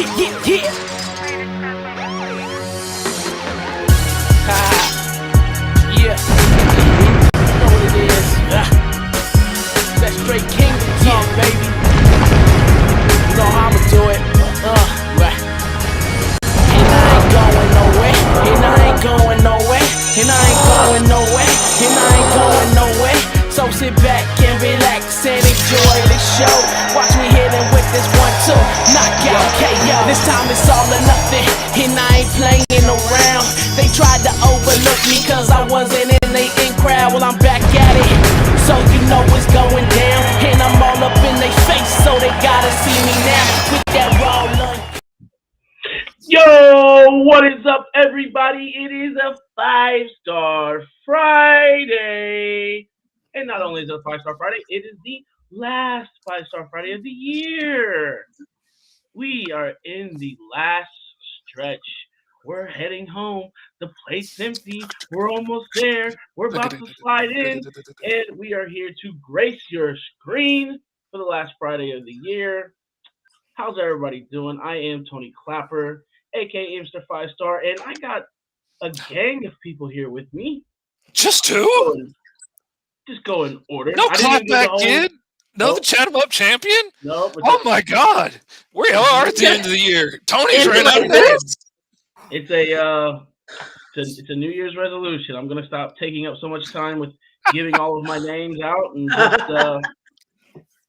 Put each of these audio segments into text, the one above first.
Yeah. Yeah. You know what it is. That straight kingdom talk, baby. You know how I'ma do it. Right. And I ain't going nowhere. And I ain't going nowhere. And I ain't going nowhere. And I ain't going nowhere. So sit back and relax and enjoy the show. Watch me hit him with this 1-2 knockout KO. This time it's all or nothing, and I ain't playing around. They tried to overlook me cause I wasn't in the in crowd. Well, I'm back at it, so you know it's going down. And I'm all up in their face, so they gotta see me now with that roll. Yo, what is up, everybody? It is a Five-Star Friday. And not only is it a Five-Star Friday, it is the last Five-Star Friday of the year. We are in the last stretch. We're heading home. The plate's empty. We're almost there. We're about to slide in. And we are here to grace your screen for the last Friday of the year. How's everybody doing? I am Tony Clapper, aka Mr. Five Star, and I got a gang of people here with me. Just two? Just go in order. No clapback kid? No, the Chat 'em Up champion? No. Oh my God! We are at the end of the year. Tony's ran out of names. It's a New Year's resolution. I'm gonna stop taking up so much time with giving all of my names out and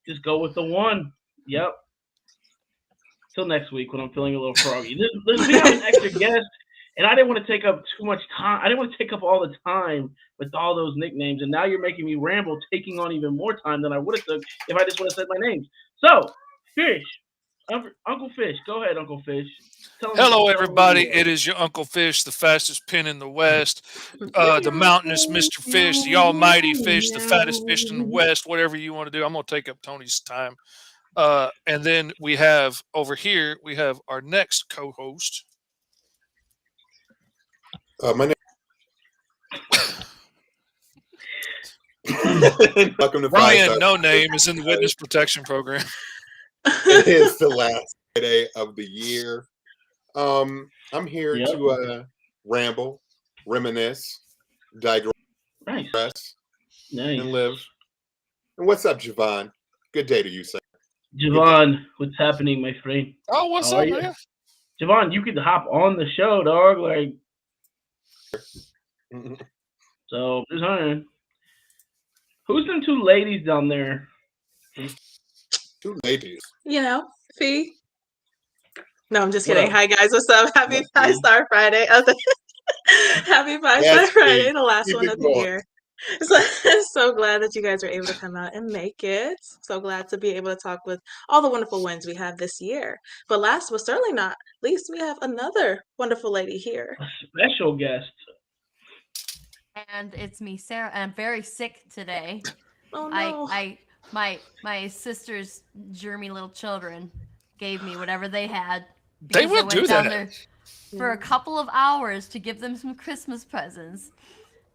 just go with the one. Yep. Till next week when I'm feeling a little froggy. We have an extra guest, and I didn't want to take up too much time. I didn't want to take up all the time with all those nicknames, and now you're making me ramble, taking on even more time than I would have took if I just would have said my names. So, Fish, Uncle Fish, go ahead, Uncle Fish. Hello, everybody. It is your Uncle Fish, the fastest pin in the West, the mountainous Mr. Fish, the almighty fish, the fattest fish in the West, whatever you want to do. I'm going to take up Tony's time. And then we have over here, we have our next co-host. My name. Welcome to Ryan. No name is in the witness protection program. It is the last Friday of the year. I'm here to ramble, reminisce, digress, and live. And what's up, Javon? Good day to you, sir. Javon, what's happening, my friend? Oh, what's up, man? Javon, you could hop on the show, dog. Like, so just honey. Who's them two ladies down there? Two ladies. You know, Fee. No, I'm just kidding. Hi guys, what's up? Happy Five-Star Friday. Happy Five-Star Friday, the last one of the year. So glad that you guys are able to come out and make it. So glad to be able to talk with all the wonderful wins we have this year. But last but certainly not least, we have another wonderful lady here. A special guest. And it's me, Sarah. And I'm very sick today. Oh no. My sister's germy little children gave me whatever they had. They would do down that there for a couple of hours to give them some Christmas presents.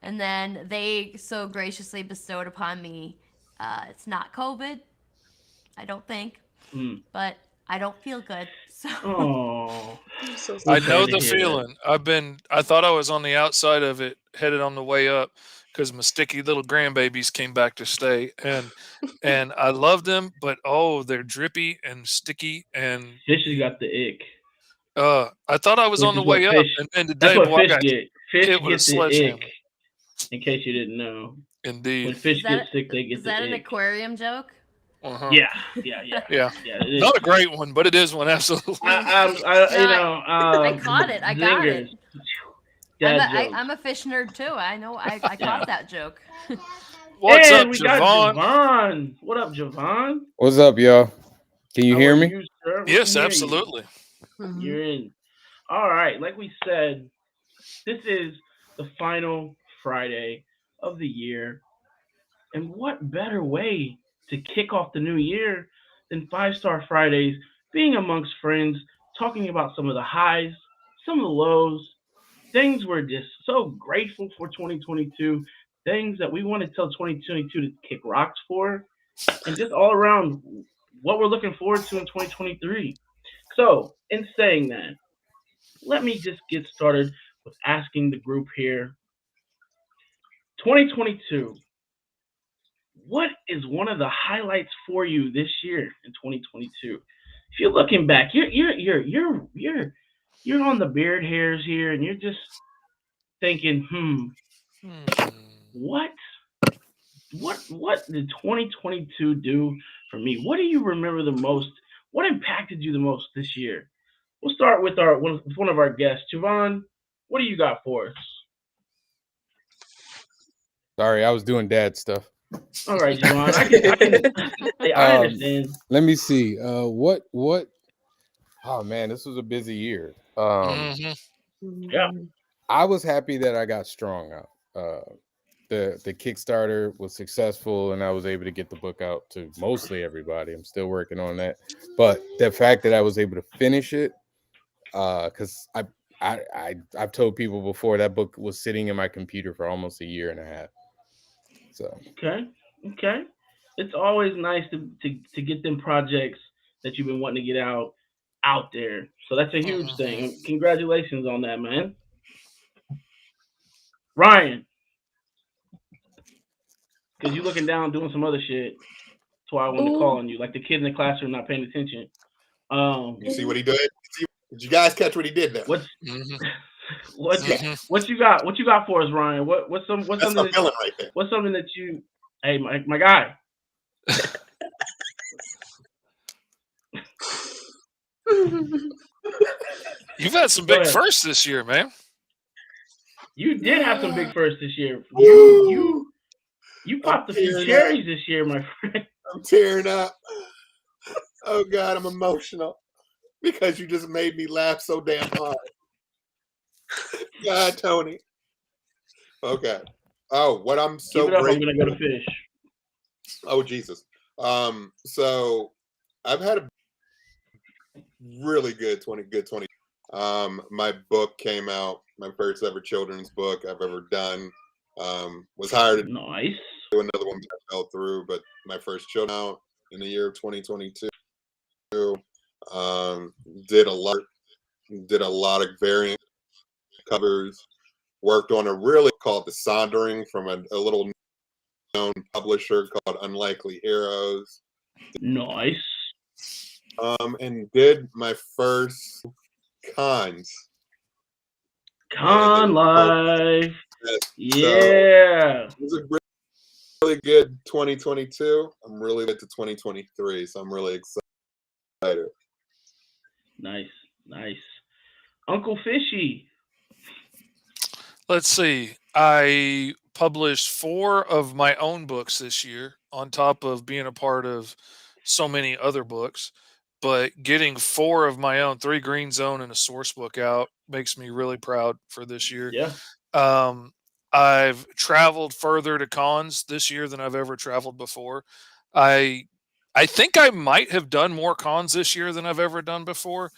And then they so graciously bestowed upon me, it's not COVID, I don't think, but I don't feel good. So I know the feeling. I thought I was on the outside of it, headed on the way up, because my sticky little grandbabies came back to stay, and I love them, but they're drippy and sticky and. Fish has got the ick. I thought I was on the way up, and then today, that's what Fish get. Fish gets the ick. In case you didn't know. Indeed. When fish get sick, they get the ick. Is that an aquarium joke? Uh-huh. Yeah. Not a great one, but it is one, absolutely. I caught it. I got zingers. it. I'm a fish nerd too. I know. I caught that joke. What's up, we Javon? Got Javon? What up, Javon? What's up, y'all? Can you hear me? Yes, absolutely. You're in. All right. Like we said, this is the final Friday of the year. And what better way to kick off the new year than Five-Star Fridays, being amongst friends, talking about some of the highs, some of the lows, things we're just so grateful for 2022, things that we wanted till 2022 to kick rocks for, and just all around what we're looking forward to in 2023. So, in saying that, let me just get started with asking the group here 2022, what is one of the highlights for you this year in 2022? If you're looking back, you're on the beard hairs here, and you're just thinking, what what did 2022 do for me? What do you remember the most? What impacted you the most this year? We'll start with one of our guests, Javon. What do you got for us? Sorry, I was doing dad stuff. All right, Javon. I understand. Let me see. What? Oh man, this was a busy year. Yeah. I was happy that I got strong out. The Kickstarter was successful, and I was able to get the book out to mostly everybody. I'm still working on that, but the fact that I was able to finish it, because I've told people before that book was sitting in my computer for almost a year and a half. So okay. It's always nice to get them projects that you've been wanting to get out there. So that's a huge thing. Congratulations on that, man. Ryan, because you looking down doing some other shit. That's why I wanted to call on you, like the kid in the classroom not paying attention. You see what he did? Did you guys catch what he did there? What you got? What you got for us, Ryan? What's something right there. What's something that you? Hey, my guy. You've had some big firsts this year, man. You did have some big firsts this year. You popped a few cherries this year, my friend. I'm tearing up. Oh God, I'm emotional because you just made me laugh so damn hard. God, Tony. Okay. Oh, what I'm so grateful. I'm gonna go to fish. Oh Jesus. So I've had a really good 20. My book came out, my first ever children's book I've ever done. Was hired to do another one that fell through, but my first children out in the year of 2022. Did a lot of variant covers. Worked on a really called The Sondering from a little known publisher called Unlikely Heroes. Nice. And did my first cons. Con life. Yeah. So it was a really good 2022. I'm really good to 2023, so I'm really excited. Nice. Uncle Fishy. Let's see. I published 4 of my own books this year, on top of being a part of so many other books. But getting 4 of my own, 3 Green Zone and a source book out, makes me really proud for this year. Yeah. I've traveled further to cons this year than I've ever traveled before. I think I might have done more cons this year than I've ever done before.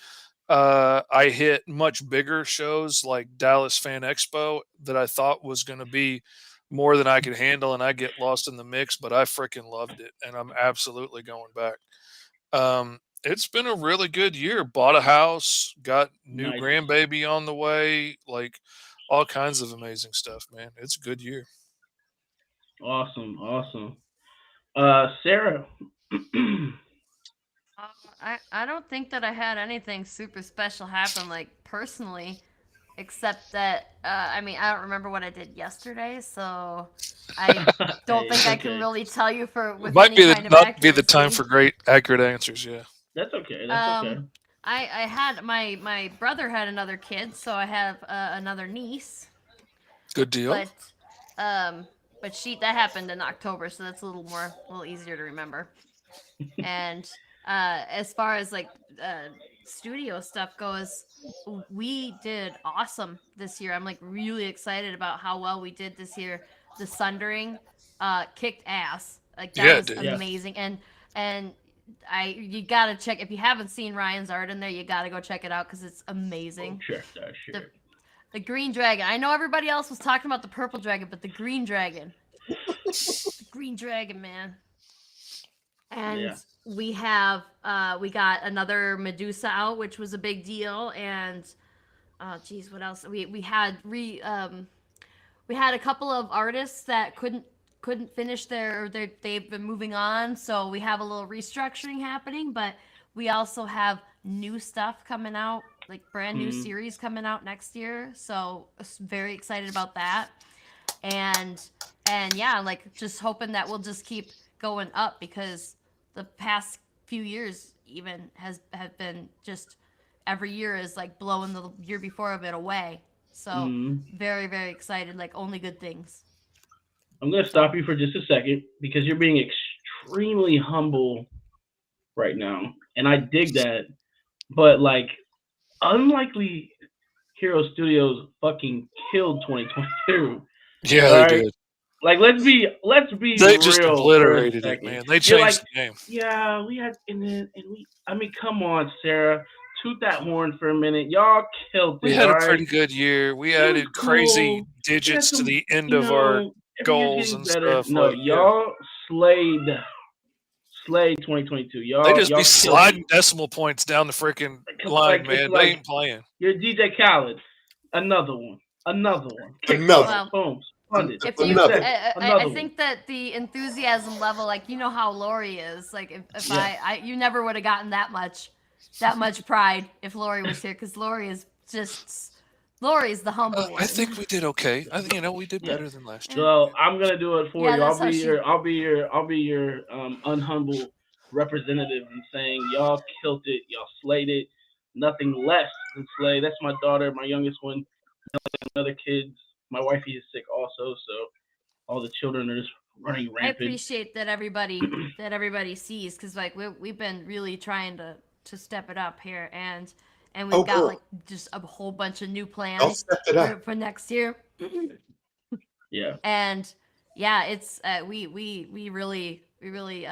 I hit much bigger shows like Dallas Fan Expo that I thought was going to be more than I could handle, and I get lost in the mix, but I freaking loved it, and I'm absolutely going back. It's been a really good year. Bought a house, got new grandbaby on the way, like all kinds of amazing stuff, man. It's a good year. Awesome. Sarah. I don't think that I had anything super special happen, like personally, except that I don't remember what I did yesterday, so I don't think I can really tell you with might any be kind of accuracy. Be the time for great accurate answers. Yeah, that's okay. I had my brother had another kid, so I have another niece. Good deal. But that happened in October, so that's a little easier to remember. And as far as studio stuff goes, we did awesome this year. I'm really excited about how well we did this year. The Sundering kicked ass. Was amazing. And you gotta check, if you haven't seen Ryan's art in there, you gotta go check it out because it's amazing. Sure. The green dragon. I know everybody else was talking about the purple dragon, but the green dragon. The green dragon, man. And we have we got another Medusa out, which was a big deal, and geez, what else? We had we had a couple of artists that couldn't finish they've been moving on, so we have a little restructuring happening, but we also have new stuff coming out, like brand new series coming out next year, so very excited about that. and yeah, like just hoping that we'll just keep going up, because the past few years even have been just every year is like blowing the year before of it away. So very, very excited, like only good things. I'm going to stop you for just a second because you're being extremely humble right now. And I dig that. But, like, Unlikely Hero Studios fucking killed 2022. Yeah, All they right? did. Like, let's be They just real for a obliterated it, second. man. They You're changed like, the game. yeah, we had, I mean, come on, Sarah. Toot that horn for a minute. Y'all killed We it, had all a right? pretty good year. We It was added crazy cool. digits to the end You of our know, every year's goals getting and better. stuff. No, Like, yeah, y'all slayed 2022. they Y'all just be y'all killed it. sliding decimal points down the freaking line, It's man. They like ain't playing. you're DJ Khaled. Another one. Another. Kickstart. Boom. Funded. If you, Another. I think that the enthusiasm level, like, you know how Lori is. Like, if Yeah. you never would have gotten that much pride if Lori was here, because Lori's the humble one. I think we did okay. We did better than last year. So I'm gonna do it for Yeah, you. that's I'll be your unhumble representative in saying y'all killed it. Y'all slayed it. Nothing less than slay. That's my daughter, my youngest one. Other kids. My wifey is sick also, so all the children are just running I rampant. appreciate that everybody sees, because like we've been really trying to step it up here, and we've got like just a whole bunch of new plans for next year. Yeah. And yeah, it's we really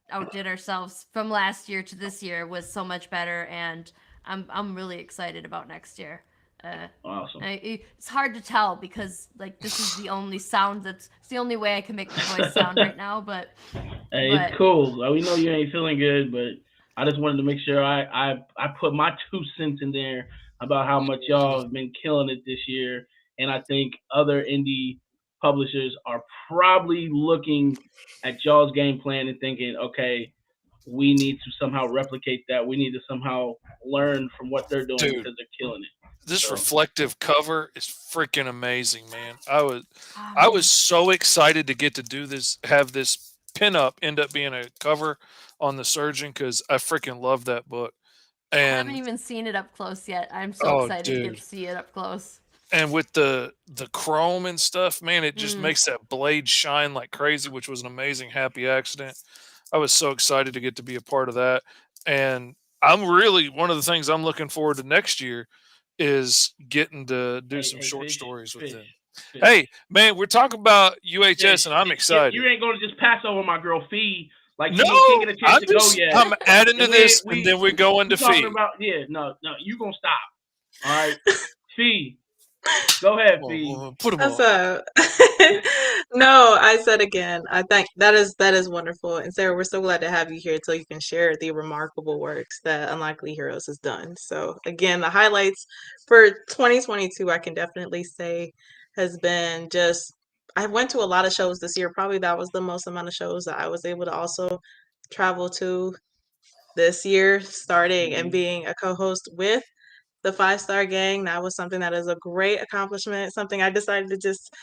outdid ourselves from last year to this year, was so much better, and I'm really excited about next year. Awesome. It's hard to tell because like this is the only sound it's the only way I can make my voice sound right now, but it's cool. We know you ain't feeling good, but I just wanted to make sure I put my 2 cents in there about how much y'all have been killing it this year, and I think other indie publishers are probably looking at y'all's game plan and thinking, okay, we need to somehow replicate that. We need to somehow learn from what they're doing because they're killing it. This reflective cover is freaking amazing, man. I was so excited to get to do this, have this pinup end up being a cover on the Surgeon, because I freaking love that book. And I haven't even seen it up close yet. I'm so excited to get to see it up close. And with the chrome and stuff, man, it just makes that blade shine like crazy, which was an amazing happy accident. I was so excited to get to be a part of that. And I'm really, one of the things I'm looking forward to next year is getting to do some short stories with them. Hey, man, we're talking about UHS, and I'm excited. You ain't going to just pass over my girl Fee. Like, no, you can't get a chance to go yet. I'm adding to this, and then we go into Fee. No, you going to stop. All right? Fee. Go ahead, Fee. Put him What's up? No, I said again, I think that is wonderful. And Sarah, we're so glad to have you here so you can share the remarkable works that Unlikely Heroes has done. So again, the highlights for 2022, I can definitely say has been just, I went to a lot of shows this year. Probably that was the most amount of shows that I was able to also travel to this year, starting and being a co-host with the Fivestar Gang. That was something that is a great accomplishment, something I decided to just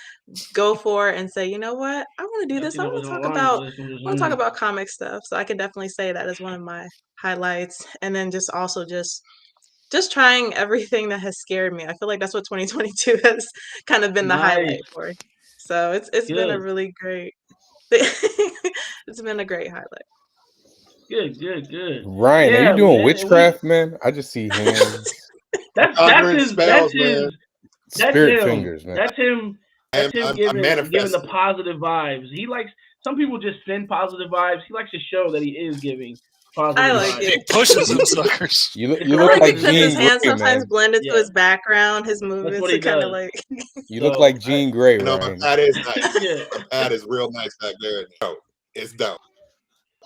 go for and say, you know what, I want to do this. I want to talk about comic stuff. So I can definitely say that is one of my highlights. And then just also just trying everything that has scared me. I feel like that's what 2022 has kind of been the highlight for. So it's been a really great it's been a great highlight. Good. Ryan, are you doing witchcraft, man? I just see hands. That's his spirit fingers, man. That's him giving the positive vibes. He likes, some people just send positive vibes. He likes to show that he is giving positive vibes. It. He pushes them suckers. You look like Jean his hands Grey, sometimes man. blend into his background, his movements are kind of like. You look like Jean Grey, Ryan. That is nice. That is real nice back there. Dope. It's dope.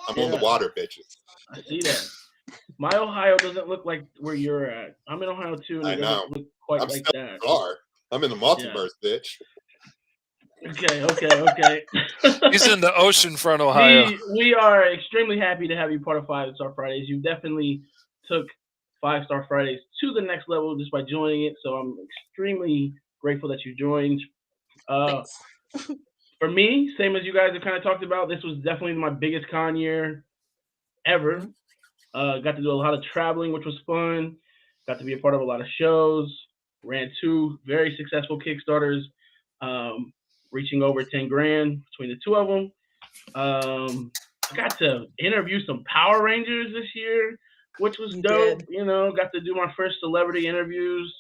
I'm on the water, bitches. I see that. My Ohio doesn't look like where you're at. I'm in Ohio too, and I it know. doesn't look quite I'm like still that. bizarre. I'm in the multiverse, bitch. Okay. He's in the oceanfront, Ohio. We are extremely happy to have you part of Fivestar Fridays. You definitely took Fivestar Fridays to the next level just by joining it. So I'm extremely grateful that you joined. Thanks. For me, same as you guys have kind of talked about, this was definitely my biggest con year ever. Got to do a lot of traveling, which was fun. Got to be a part of a lot of shows. Ran 2 very successful Kickstarters, reaching over 10 grand between the 2 of them. I got to interview some Power Rangers this year, which was dope. You know, got to do my first celebrity interviews.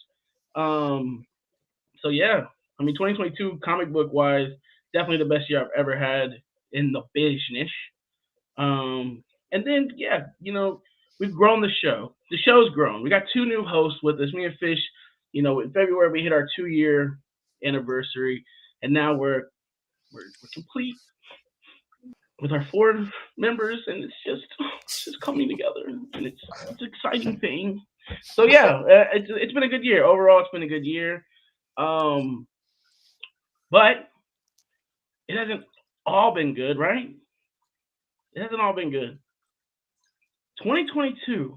So yeah, I mean, 2022 comic book wise, definitely the best year I've ever had in the business. And then yeah, you know, we've grown the show. The show's grown. We got 2 new hosts with us. Me and Fish. You know, in February we hit our 2-year anniversary, and now we're complete with our 4 members, and it's just coming together, and it's an exciting thing. So yeah, it's been a good year overall. It's been a good year, but it hasn't all been good, right? It hasn't all been good. 2022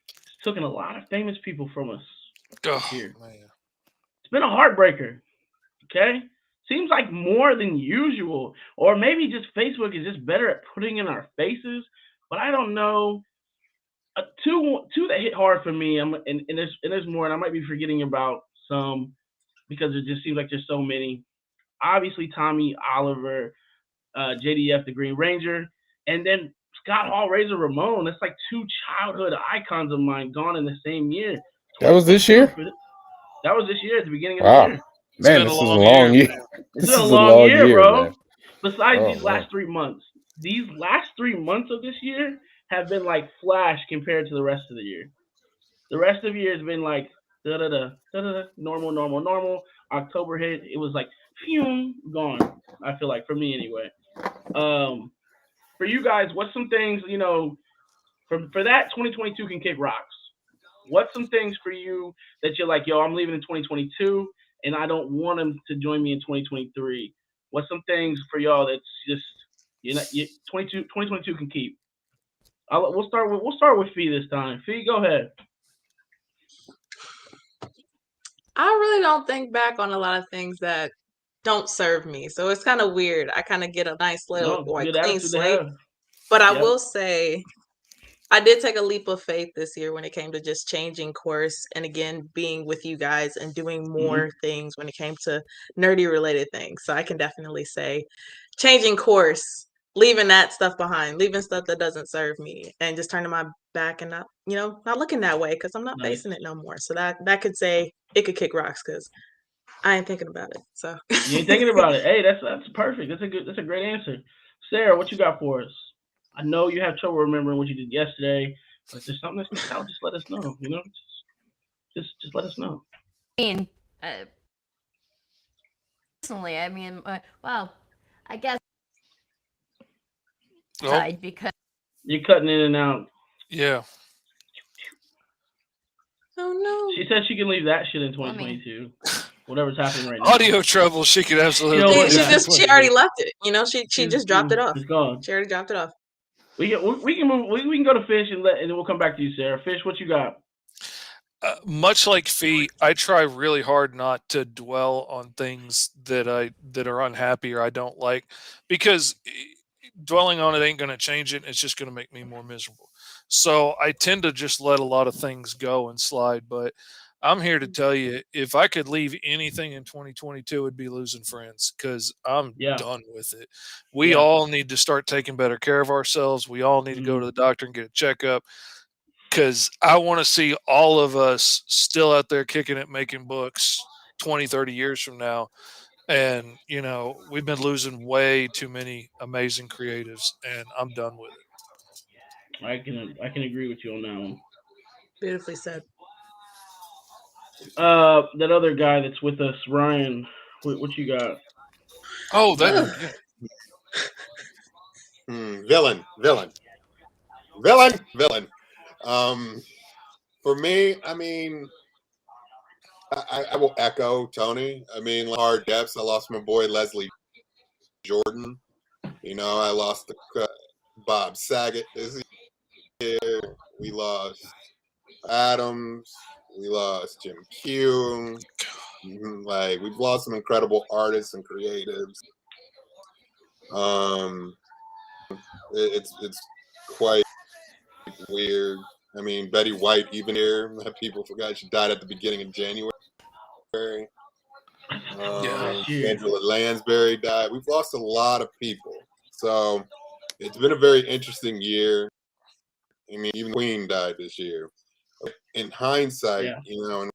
has taken a lot of famous people from us this year. Man. It's been a heartbreaker. Okay, seems like more than usual, or maybe just Facebook is just better at putting in our faces. But I don't know. Two that hit hard for me, and there's more, and I might be forgetting about some because it just seems like there's so many. Obviously, Tommy Oliver, JDF, the Green Ranger, and then Scott Hall, Razor Ramon. That's like 2 childhood icons of mine gone in the same year. That was this year? That was this year, at the beginning of Wow. the year. Man, this is a long year. It's been a long year, bro. Man. Besides these last 3 months. These last 3 months of this year have been like flash compared to the rest of the year. The rest of the year has been like normal. October hit, it was like phew, gone. I feel like, for me anyway. For you guys, what's some things, you know, for that 2022 can kick rocks? What's some things for you that you're like, yo, I'm leaving in 2022 and I don't want them to join me in 2023? What's some things for y'all that's just 2022 can keep? We'll start with Fee this time. Fee, go ahead. I really don't think back on a lot of things that don't serve me, so it's kind of weird. I kind of get a nice little clean slate, but I will say I did take a leap of faith this year when it came to just changing course and again being with you guys and doing more things when it came to nerdy related things. So I can definitely say changing course, leaving that stuff behind, leaving stuff that doesn't serve me, and just turning my back and not looking that way because I'm not facing it no more. So that could say it could kick rocks because I ain't thinking about it. So you ain't thinking about it. Hey, that's perfect. That's a great answer. Sarah, what you got for us? I know you have trouble remembering what you did yesterday, but if there's something that's missed out, just let us know. You know, just let us know. I mean, personally, I mean, well, I guess because you're cutting in and out. Yeah. Oh no. She said she can leave that shit in 2022. Whatever's happening right now. Audio trouble. She could absolutely. She already left it. You know, she just dropped it off. It's gone. She already dropped it off. We can move. We can go to Fish and then we'll come back to you, Sarah. Fish, what you got? Much like Fee, I try really hard not to dwell on things that are unhappy or I don't like, because dwelling on it ain't going to change it. It's just going to make me more miserable. So I tend to just let a lot of things go and slide. But I'm here to tell you, if I could leave anything in 2022, it'd be losing friends, because I'm done with it. We all need to start taking better care of ourselves. We all need to go to the doctor and get a checkup, because I want to see all of us still out there kicking it, making books 20, 30 years from now. And, you know, we've been losing way too many amazing creatives, and I'm done with it. I can agree with you on that one. Beautifully said. That other guy that's with us, Ryan, what you got? Oh, that villain. Villain. For me, I mean, I will echo Tony. I mean, like, hard depths. I lost my boy Leslie Jordan. I lost Bob Saget this year. We lost Adams. We lost Jim Pugh. Like, we've lost some incredible artists and creatives. It's quite weird. I mean, Betty White, even here, people forgot she died at the beginning of January. Angela Lansbury died. We've lost a lot of people. So it's been a very interesting year. I mean, even Queen died this year. In hindsight, in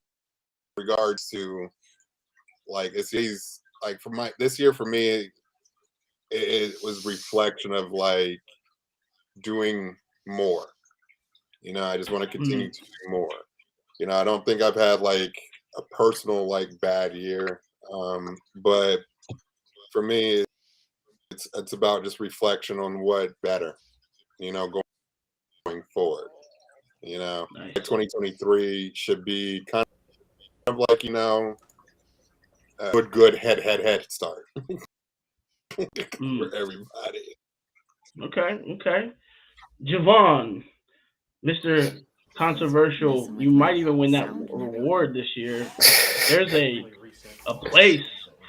regards to like he's like this year for me, it was reflection of like doing more. I just want to continue to do more. I don't think I've had like a personal like bad year, but for me, it's about just reflection on what better, going forward. Nice. 2023 should be kind of like a good head start for everybody. Okay. Javon, Mr. Controversial, you might even win that reward this year. There's a place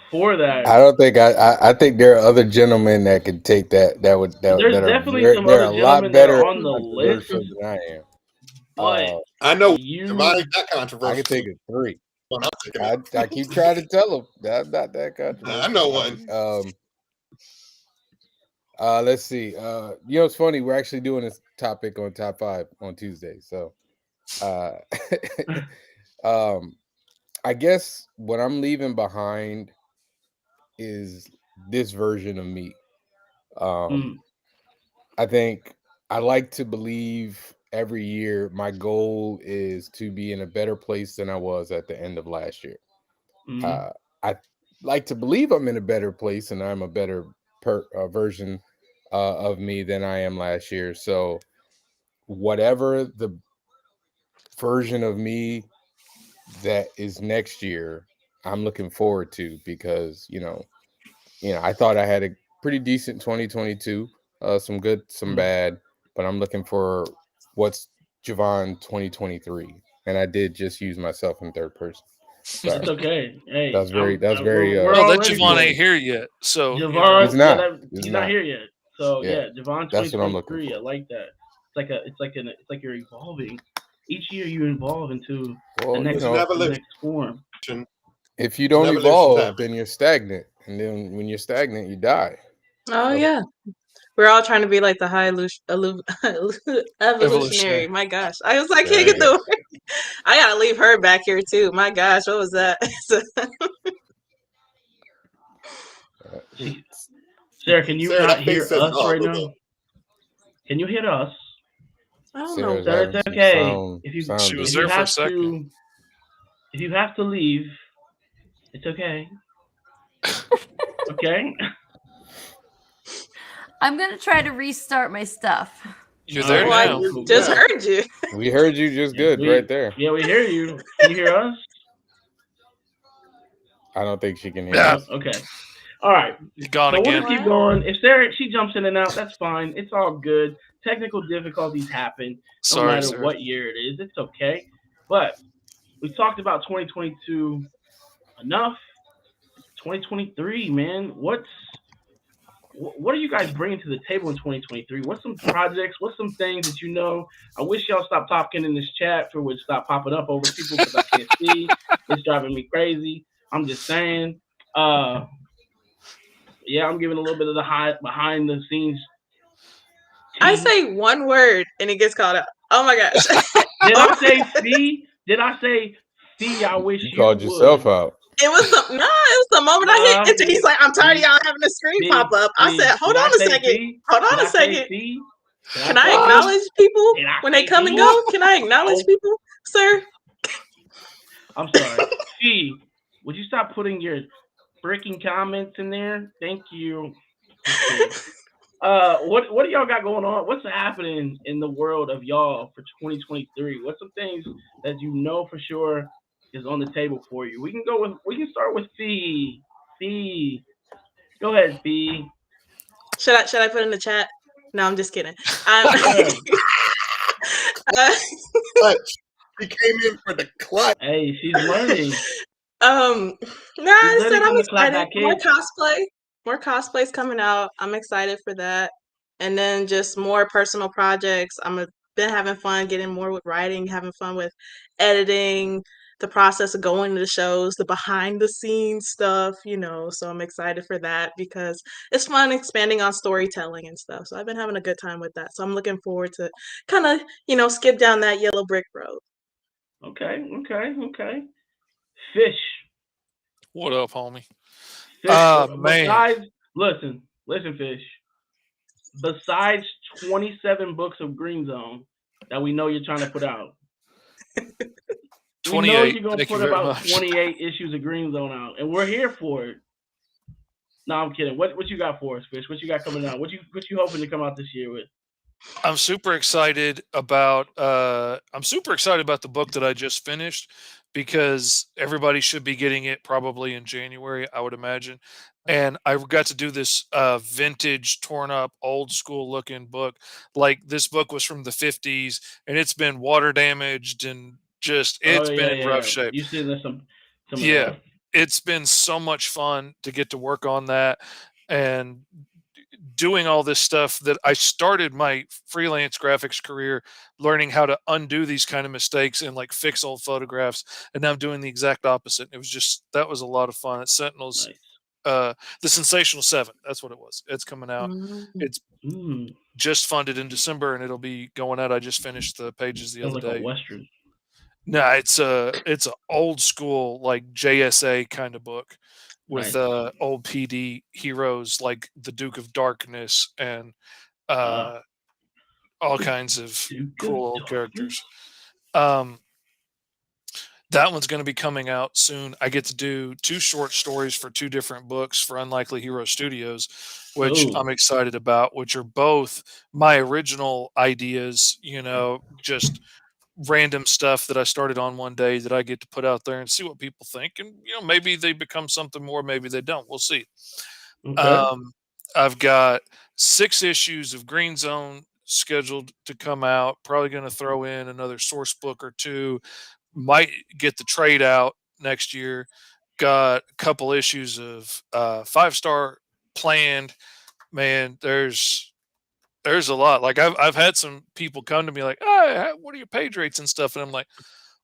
for that. I don't think I think there are other gentlemen that could take that. There's definitely some other gentlemen that are on the list than I am. But I know that controversial. I can take a 3. I keep trying to tell them that I'm not that controversial. I know one. Let's see. It's funny. We're actually doing this topic on Top 5 on Tuesday. So, I guess what I'm leaving behind is this version of me. I think I like to believe every year my goal is to be in a better place than I was at the end of last year. I like to believe I'm in a better place and I'm a better version of me than I am last year. So whatever the version of me that is next year, I'm looking forward to, because I thought I had a pretty decent 2022, some good, some bad, but I'm looking for what's Javon 2023, and I did just use myself in third person. Sorry. It's okay. Hey, that's very. Well, that Javon ain't here yet, so Javon, he's not. He's not here yet. So Yeah, Javon 2023. I like that. It's like you're evolving. Each year you evolve into the next form. If you don't evolve, then you're stagnant, and then when you're stagnant, you die. Oh yeah, we're all trying to be like the high evolutionary. My gosh, I was like, can't get the word. I gotta leave her back here too. My gosh, what was that? Sarah, can you not hear us right now? Can you hear us? I don't know. Sarah, it's okay. She was there for a second. If you have to leave, it's okay. Okay. I'm gonna try to restart my stuff. You're there now. I just heard you. We heard you just good right there. Yeah, we hear you. Can you hear us? I don't think she can hear us. Okay. All right. Gone again. We'll just keep going. If Sarah, she jumps in and out, that's fine. It's all good. Technical difficulties happen no matter what year it is. It's okay. But we talked about 2022 enough. 2023, man. What are you guys bringing to the table in 2023? What's some projects? What's some things that I wish y'all stopped talking in this chat for would stop popping up over people because I can't see. It's driving me crazy. I'm just saying. Yeah, I'm giving a little bit of the behind the scenes. I say one word and it gets called out. Oh my gosh. Did I say fee? Did I say fee? I wish you called yourself out. It was the moment I hit it. He's like, I'm tired of y'all having a screen pop up. I said, hold on a second. Hold on a second. Can I acknowledge people when they come and go? Can I acknowledge people, sir? I'm sorry. Fee, would you stop putting your freaking comments in there? Thank you. Okay. What do y'all got going on? What's happening in the world of y'all for 2023? What's some things that you know for sure is on the table for you? We can start with Fee. Fee, go ahead, Fee. Should I put in the chat? No, I'm just kidding. uh, Clutch. She came in for the clutch. Hey, she's learning. No, She's I learning said I'm from the clap excited. back kids. More cosplays coming out. I'm excited for that, and then just more personal projects. Been having fun getting more with writing, having fun with editing, the process of going to the shows, the behind the scenes stuff, So I'm excited for that because it's fun expanding on storytelling and stuff. So I've been having a good time with that. So I'm looking forward to kind of, skip down that yellow brick road. Okay. Fish. What up, homie? Fish. Man. Listen, Fish. Besides 27 books of Green Zone that we know you're trying to put out, we know you're gonna put about 28 issues of Green Zone out, and we're here for it. No, I'm kidding. What you got for us, Fish? What you got coming out? What you hoping to come out this year with? I'm super excited about the book that I just finished because everybody should be getting it probably in January, I would imagine. And I got to do this vintage, torn up, old school looking book. Like this book was from the 50s and it's been water damaged and just it's been in rough shape. You seen some of Yeah. that. It's been so much fun to get to work on that and doing all this stuff that I started my freelance graphics career learning how to undo these kind of mistakes and like fix old photographs. And now I'm doing the exact opposite. That was a lot of fun. It's Sentinels, Nice. the Sensational 7. That's what it was. It's coming out. It's just funded in December and it'll be going out. I just finished the pages the other like day. A Western. No, it's a old school like JSA kind of book with Nice. old PD heroes like the Duke of Darkness and all kinds of cool old characters. That one's going to be coming out soon. I get to do 2 short stories for 2 different books for Unlikely Hero Studios, which I'm excited about, which are both my original ideas, just random stuff that I started on one day that I get to put out there and see what people think. And, maybe they become something more, maybe they don't. We'll see. Okay. I've got 6 issues of Green Zone scheduled to come out. Probably going to throw in another source book or 2. Might get the trade out next year. Got a couple issues of Fivestar planned. Man, there's a lot. Like I've had some people come to me like, "Hey, what are your page rates and stuff?" And I'm like,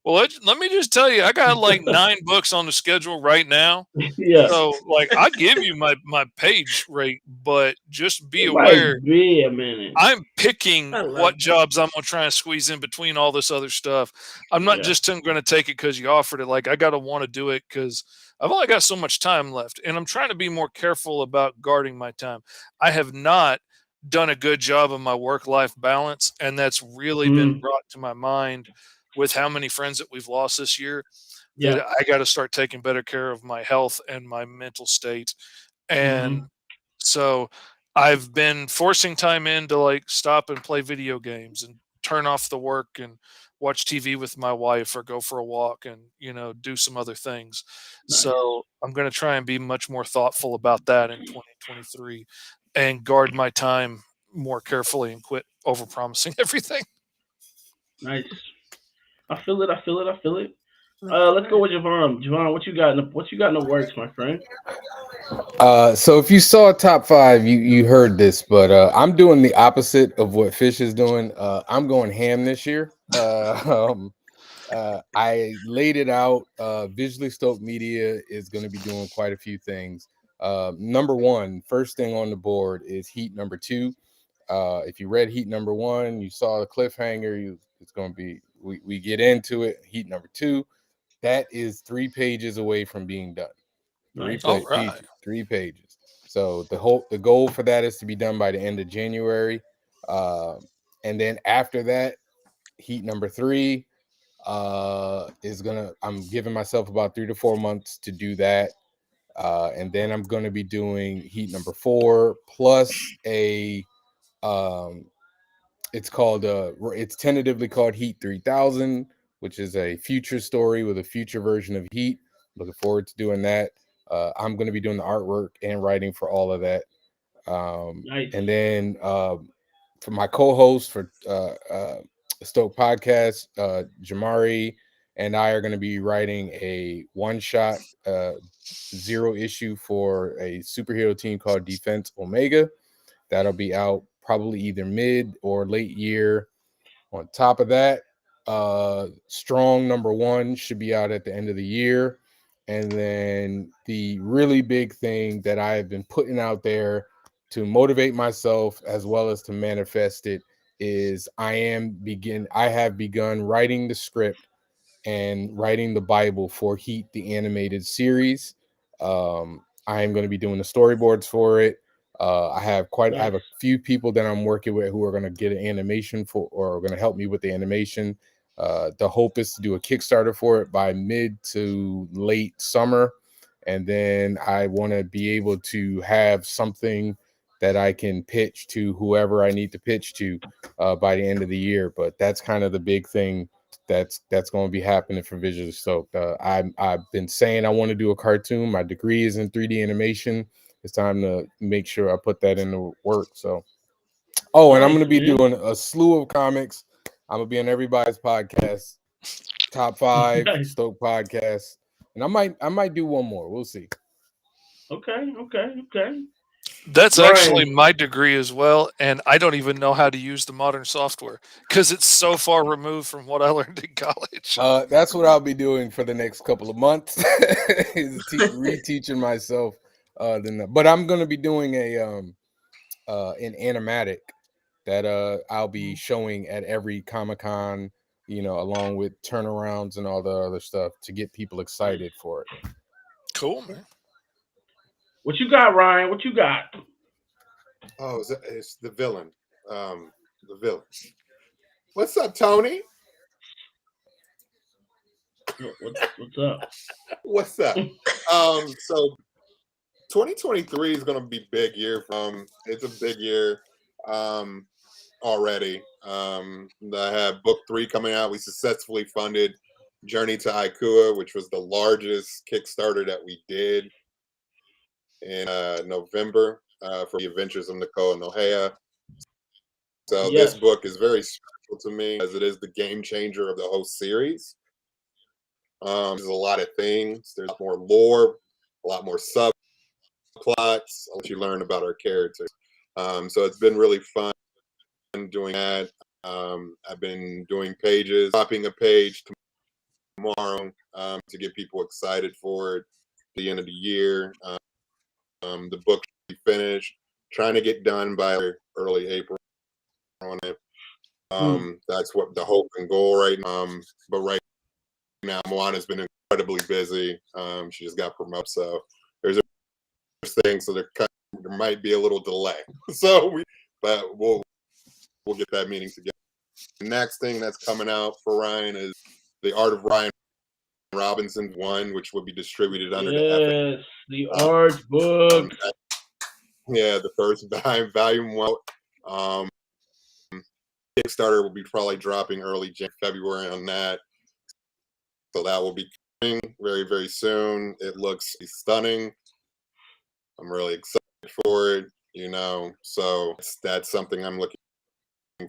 "Well, let me just tell you, I got like 9 books on the schedule right now. Yeah. So, like, I give you my page rate, but just be It aware, might be a minute. I'm picking I love what jobs I'm gonna try and squeeze in between all this other stuff. I'm not just gonna take it because you offered it. Like, I gotta want to do it because I've only got so much time left, and I'm trying to be more careful about guarding my time. I have not done a good job of my work-life balance, and that's really been brought to my mind with how many friends that we've lost this year. That I got to start taking better care of my health and my mental state. And so I've been forcing time in to like stop and play video games and turn off the work and watch TV with my wife or go for a walk and, do some other things. Nice. So I'm going to try and be much more thoughtful about that in 2023 and guard my time more carefully and quit overpromising everything. Nice. I feel it. Let's go with Javon. Javon, what you got in the works, my friend? So if you saw top 5, you heard this, but I'm doing the opposite of what Fish is doing. I'm going ham this year. I laid it out. Visually Stoked Media is going to be doing quite a few things. Number 1, first thing on the board is Heat number 2. If you read Heat number 1, you saw the cliffhanger. It's going to be we get into it. Heat number 2, that is 3 pages away from being done. Nice. Three pages. So the goal for that is to be done by the end of January, and then after that, Heat number 3 I'm giving myself about 3 to 4 months to do that. And then I'm going to be doing Heat number 4 plus a it's tentatively called Heat 3000, which is a future story with a future version of Heat. Looking forward to doing that. I'm going to be doing the artwork and writing for all of that. Nice. And then for my co-host for Stoke Podcast, Jamari and I are going to be writing a one-shot 0 issue for a superhero team called Defense Omega. That'll be out probably either mid or late year. On top of that, Strong number 1 should be out at the end of the year. And then the really big thing that I have been putting out there to motivate myself as well as to manifest it is I have begun writing the script and writing the Bible for Heat, the animated series. I am going to be doing the storyboards for it. I have a few people that I'm working with who are going to get an animation for, or are going to help me with the animation. The hope is to do a Kickstarter for it by mid to late summer. And then I want to be able to have something that I can pitch to whoever I need to pitch to by the end of the year. But that's kind of the big thing that's going to be happening for Visually Stoked. I've been saying I want to do a cartoon. My degree is in 3D animation. It's time to make sure I put that into work. So, and I'm going to be doing a slew of comics. I'm going to be on everybody's podcast, top 5 Stoke podcast, and I might do one more. We'll see. Okay. That's actually my degree as well, and I don't even know how to use the modern software because it's so far removed from what I learned in college. That's what I'll be doing for the next couple of months, is reteaching myself. But I'm going to be doing an animatic that I'll be showing at every Comic-Con, along with turnarounds and all the other stuff to get people excited for it. Cool, man. What you got, Ryan? What you got? Oh, it's the villain. The villain. What's up, Tony? What's up? What's up? So 2023 is going to be big year. It's a big year already. I have book 3 coming out. We successfully funded Journey to Aikua, which was the largest Kickstarter that we did in November for the Adventures of Nicole and Nohea. So this book is very special to me as it is the game changer of the whole series. There's a lot of things. There's a lot more lore, a lot more subplots. I'll let you learn about our characters. So it's been really fun doing that. I've been doing pages, dropping a page tomorrow to get people excited for it at the end of the year. The book should be finished, trying to get done by early April on it. That's what the hope and goal right now. But right now, Moana's been incredibly busy. She just got promoted, so there's things. So there might be a little delay. But we'll get that meeting together. The next thing that's coming out for Ryan is The Art of Ryan Robinson 1, which will be distributed under the art book. The first volume 1. Kickstarter will be probably dropping early February on that. So that will be coming very, very soon. It looks stunning. I'm really excited for it, so that's something I'm looking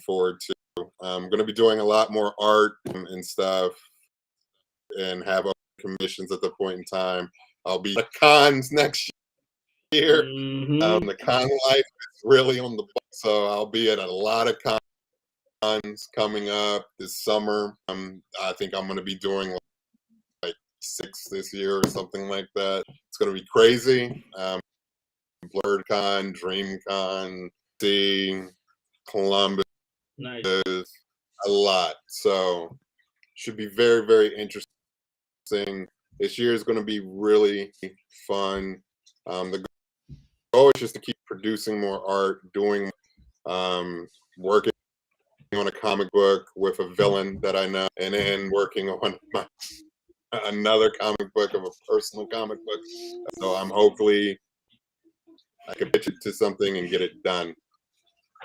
forward to. I'm going to be doing a lot more art and stuff and have commissions at the point in time. I'll be at cons next year. The con life is really on the book, so I'll be at a lot of cons coming up this summer. I think I'm going to be doing like 6 this year or something like that. It's going to be crazy. BlurredCon, DreamCon, Columbus, nice. A lot. So should be very, very interesting. This year is going to be really fun. The goal is just to keep producing more art, working on a comic book with a villain that I know, and then working on another comic book of a personal comic book. So I'm hopefully I can pitch it to something and get it done.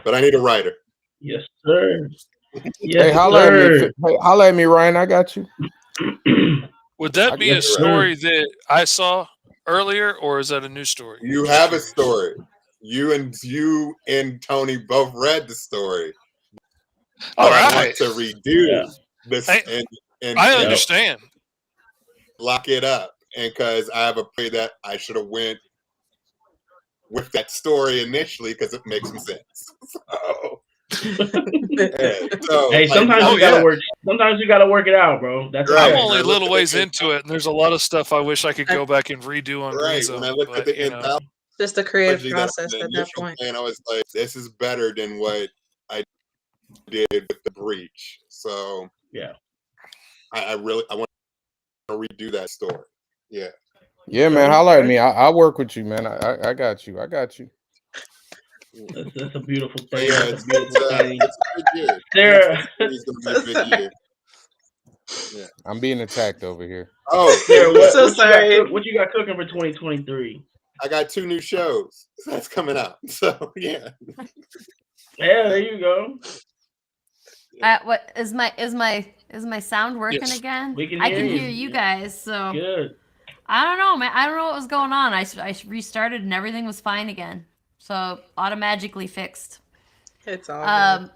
But I need a writer. Yes, sir. Hey, Yes, holla at me. sir. Hey, holla at me, Ryan. I got you. Would that I be got a you. story that I saw earlier, or is that a new story? You have a story. You and Tony both read the story. All But I want right. to redo this I and understand. lock it up. And because I have a play that I should have went with that story initially because it makes some sense. So, Hey, sometimes you gotta work. Sometimes you gotta work it out, bro. That's I'm only a little ways into it, and there's a lot of stuff I wish I could go back and redo on Green right. Zone. When I looked at the anthology, just the creative that process at that point. And I was like, this is better than what I did with the breach. So yeah, I want to redo that story. Yeah. Yeah, man. Holla at me. I'll work with you, man. I got you. I got you. That's a beautiful thing. Yeah, That's a beautiful thing. It's a good year. Sarah, It's gonna be a good year. Yeah. I'm being attacked over here. Oh, Sarah, what you got cooking for 2023? I got 2 new shows that's coming out. So yeah. Yeah, there you go. What is my sound working again? We can I hear can you. hear you guys. So good. I don't know, man. I don't know what was going on. I restarted and everything was fine again. So automatically fixed. It's all good.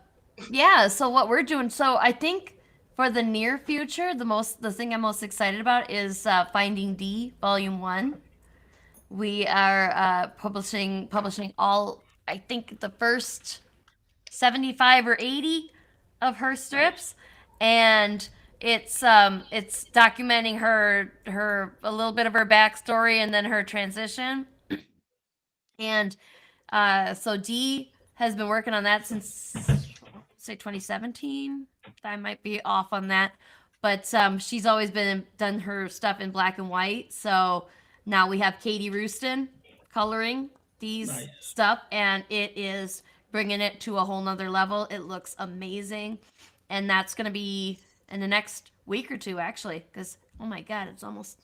Yeah. So what we're doing. So I think for the near future, the thing I'm most excited about is Finding D Volume 1. We are publishing all. I think the first 75 or 80 of her strips, and it's documenting her a little bit of her backstory and then her transition. And so Dee has been working on that since say 2017. I might be off on that, but she's always done her stuff in black and white. So now we have Katie Rooston coloring these stuff, and it is bringing it to a whole nother level. It looks amazing, and that's gonna be in the next week or two, actually, because oh my god, it's almost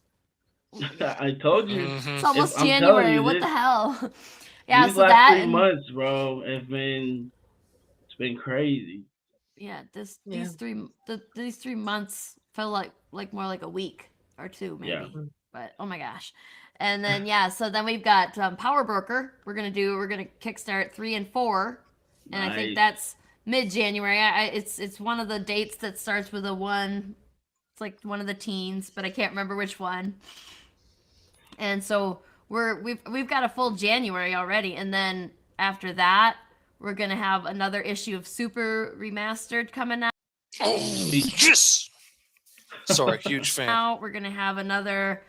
I told you. It's almost January. What the hell? Yeah, these so last that 3 months, bro, it's been crazy. Yeah, these 3 months felt like more like a week or two, maybe. Yeah. But oh my gosh. And then yeah, so then we've got Power Broker. We're gonna kickstart 3 and 4, and I think that's mid-January. It's one of the dates that starts with a 1. It's like one of the teens, but I can't remember which one. And so we've got a full January already, and then after that, we're gonna have another issue of Super Remastered coming out. Oh, yes. Sorry, huge fan. Now we're gonna have another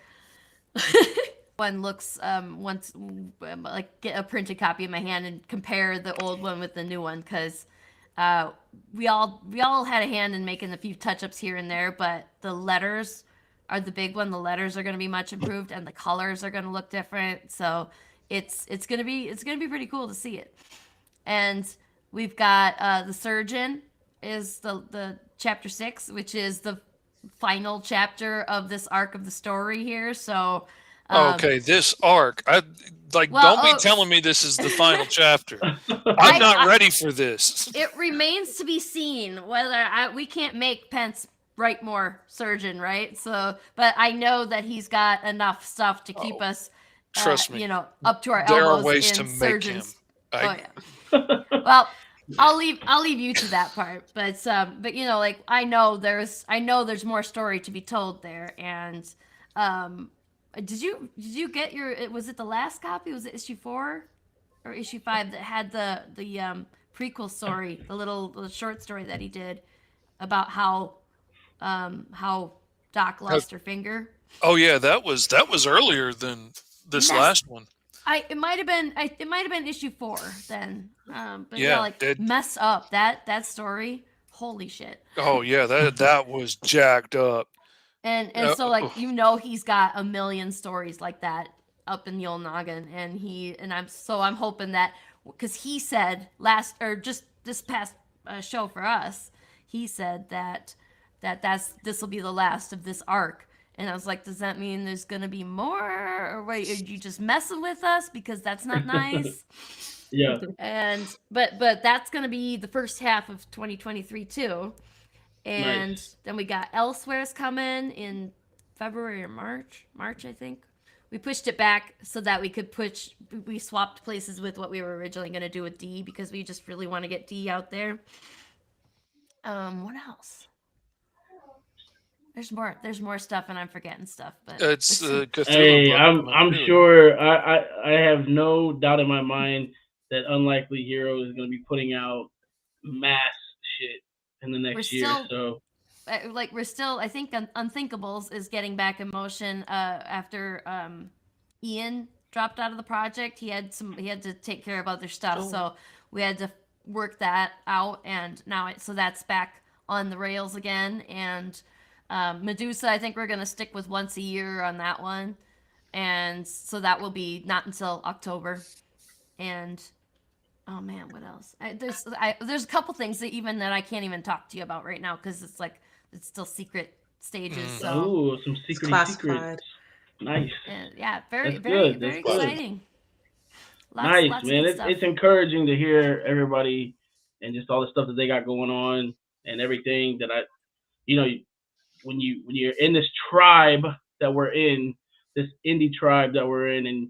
one looks like get a printed copy in my hand and compare the old one with the new one, because we all had a hand in making a few touch-ups here and there, but the letters are the big one. The letters are going to be much improved, and the colors are going to look different. So it's going to be pretty cool to see it. And we've got the Surgeon is the chapter 6, which is the final chapter of this arc of the story here. So okay, this arc. Don't be telling me this is the final chapter. I'm not ready for this. It remains to be seen whether we can't make Pence write more Surgeon, right? So, but I know that he's got enough stuff to keep us, trust me, up to our elbows. There are ways in to make Surgeons. him. Oh yeah. Well, I'll leave you to that part, but like I know there's more story to be told there, and did you get your? Was it the last copy? Was it issue 4 or issue 5 that had the prequel story, the little short story that he did about how Doc lost her finger? Oh yeah, that was earlier than this last one. It might have been issue 4 then. But yeah, mess up that story. Holy shit. Oh yeah, that was jacked up. And so he's got a million stories like that up in the old noggin, and I'm hoping that, because he said just this past show for us, he said that this will be the last of this arc, And I was like, does that mean there's gonna be more, or wait, are you just messing with us because that's not nice? Yeah. And but that's gonna be the first half of 2023 too. And Nice. then we got Elsewhere's coming in February or March. March, I think. We pushed it back so that we swapped places with what we were originally going to do with D because we just really want to get D out there. What else? There's more stuff and I'm forgetting stuff, but It's the Cthulhu Hey, book coming I'm too. sure I have no doubt in my mind that Unlikely Hero is going to be putting out mass shit in the next year. So we're still I think Unthinkables is getting back in motion after Ian dropped out of the project. He had to take care of other stuff, so we had to work that out, and now so that's back on the rails again. And Medusa, I think we're gonna stick with once a year on that one, and so that will be not until October. And oh man, what else? There's a couple things that I can't even talk to you about right now because it's still secret stages. So some secret classified. Nice. and yeah, very That's very good. very That's good. exciting. Nice, Lots man. of good stuff. It's encouraging to hear everybody and just all the stuff that they got going on and everything that when you're in this tribe that we're in, this indie tribe that we're in, and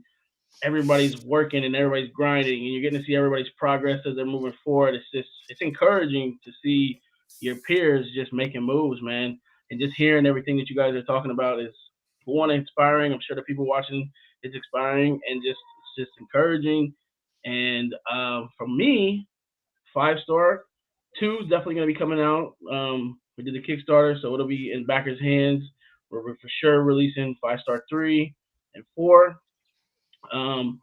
everybody's working and everybody's grinding, and you're getting to see everybody's progress as they're moving forward. It's encouraging to see your peers just making moves, man, and just hearing everything that you guys are talking about is one inspiring. I'm sure the people watching it's inspiring and it's just encouraging. And for me, 5-star 2 is definitely going to be coming out. We did the Kickstarter, so it'll be in backers' hands. We're for sure releasing 5-star 3 and 4. And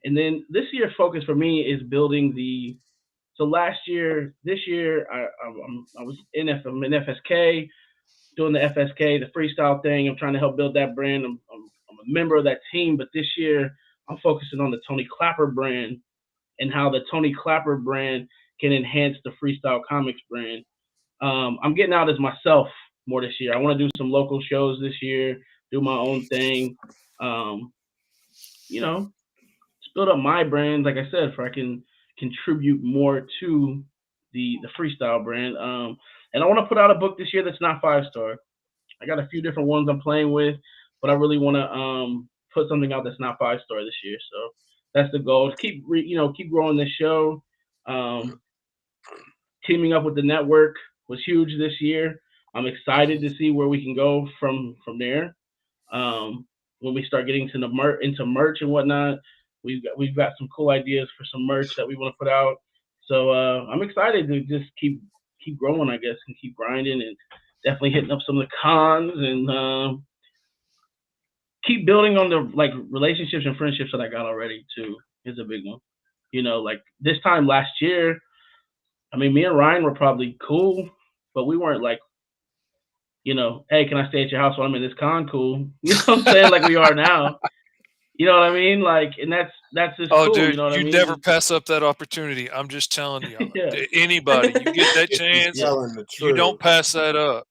then this year's focus for me is building the. So this year, I was I'm in FSK, doing the FSK, the freestyle thing. I'm trying to help build that brand. I'm a member of that team, but this year I'm focusing on the Tony Clapper brand and how the Tony Clapper brand can enhance the freestyle comics brand. I'm getting out as myself more this year. I want to do some local shows this year, do my own thing. You know, build up my brand, like I said, for I can contribute more to the freestyle brand. And I want to put out a book this year that's not 5-star. I got a few different ones I'm playing with, but I really want to put something out that's not 5-star this year. So that's the goal. To keep growing this show. Teaming up with the network was huge this year. I'm excited to see where we can go from there. When we start getting into merch and whatnot, we've got some cool ideas for some merch that we want to put out. So I'm excited to just keep growing, I guess, and keep grinding and definitely hitting up some of the cons and keep building on the relationships and friendships that I got already too is a big one. Like this time last year, I mean, me and Ryan were probably cool, but we weren't like, hey, can I stay at your house while I'm in this con? Cool. You know what I'm saying? Like we are now. You know what I mean? Like, and that's just cool. Dude, You know what I mean? never pass up that opportunity. I'm just telling you. Yeah. Anybody, you get that chance, telling the you don't truth. pass that up.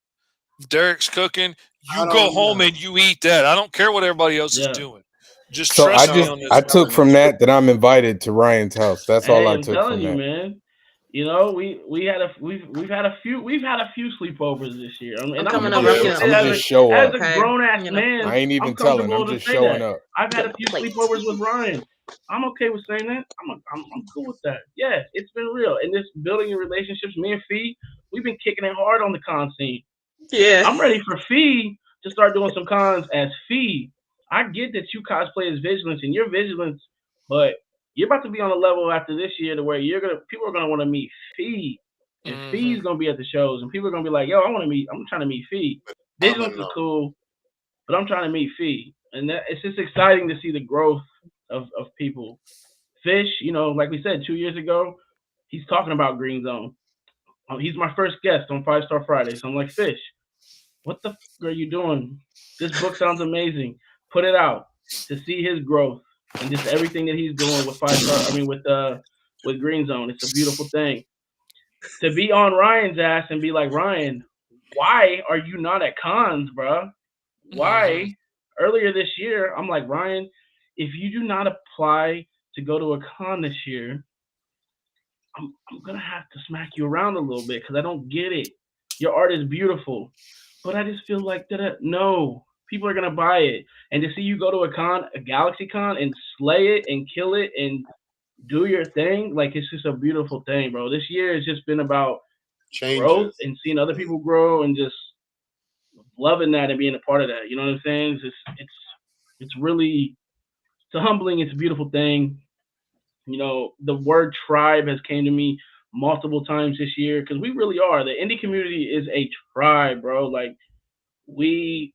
If Derek's cooking, you go home and you eat that. I don't care what everybody else is doing. Just So trust me on this. I took from that I'm invited to Ryan's house. That's all I took from that. Man. We've had a few sleepovers this year. I'm coming over. I'm just showing up. As a grown ass man, I ain't even telling. I'm just showing up. I've had a few sleepovers with Ryan. I'm okay with saying that. I'm cool with that. Yeah, it's been real. And this building your relationships, me and Fee, we've been kicking it hard on the con scene. Yeah. I'm ready for Fee to start doing some cons as Fee. I get that you cosplay as Vigilance and you're Vigilance, but you're about to be on a level after this year to where people are gonna want to meet Fee, and Fee's gonna be at the shows, and people are gonna be like, "Yo, I'm trying to meet Fee." Vigilance is cool, but I'm trying to meet Fee, and it's just exciting to see the growth of people. Fish, like we said 2 years ago, he's talking about Green Zone. He's my first guest on 5-Star Fridays. So I'm like, Fish, what the are you doing? This book sounds amazing. Put it out. To see his growth and just everything that he's doing with 5-Star. I mean, with Green Zone, it's a beautiful thing. To be on Ryan's ass and be like, Ryan, why are you not at cons, bro? why earlier this year I'm like, Ryan, if you do not apply to go to a con this year, I'm gonna have to smack you around a little bit because I don't get it. Your art is beautiful, but I just feel like that. No, people are gonna buy it, and to see you go to a con, a Galaxy Con, and slay it and kill it and do your thing, like it's just a beautiful thing, bro. This year has just been about growth Changes. and seeing other people grow and just loving that and being a part of that. You know what I'm saying? It's really it's a humbling. It's a beautiful thing. You know, the word tribe has came to me multiple times this year because we really are. The indie community is a tribe, bro. Like we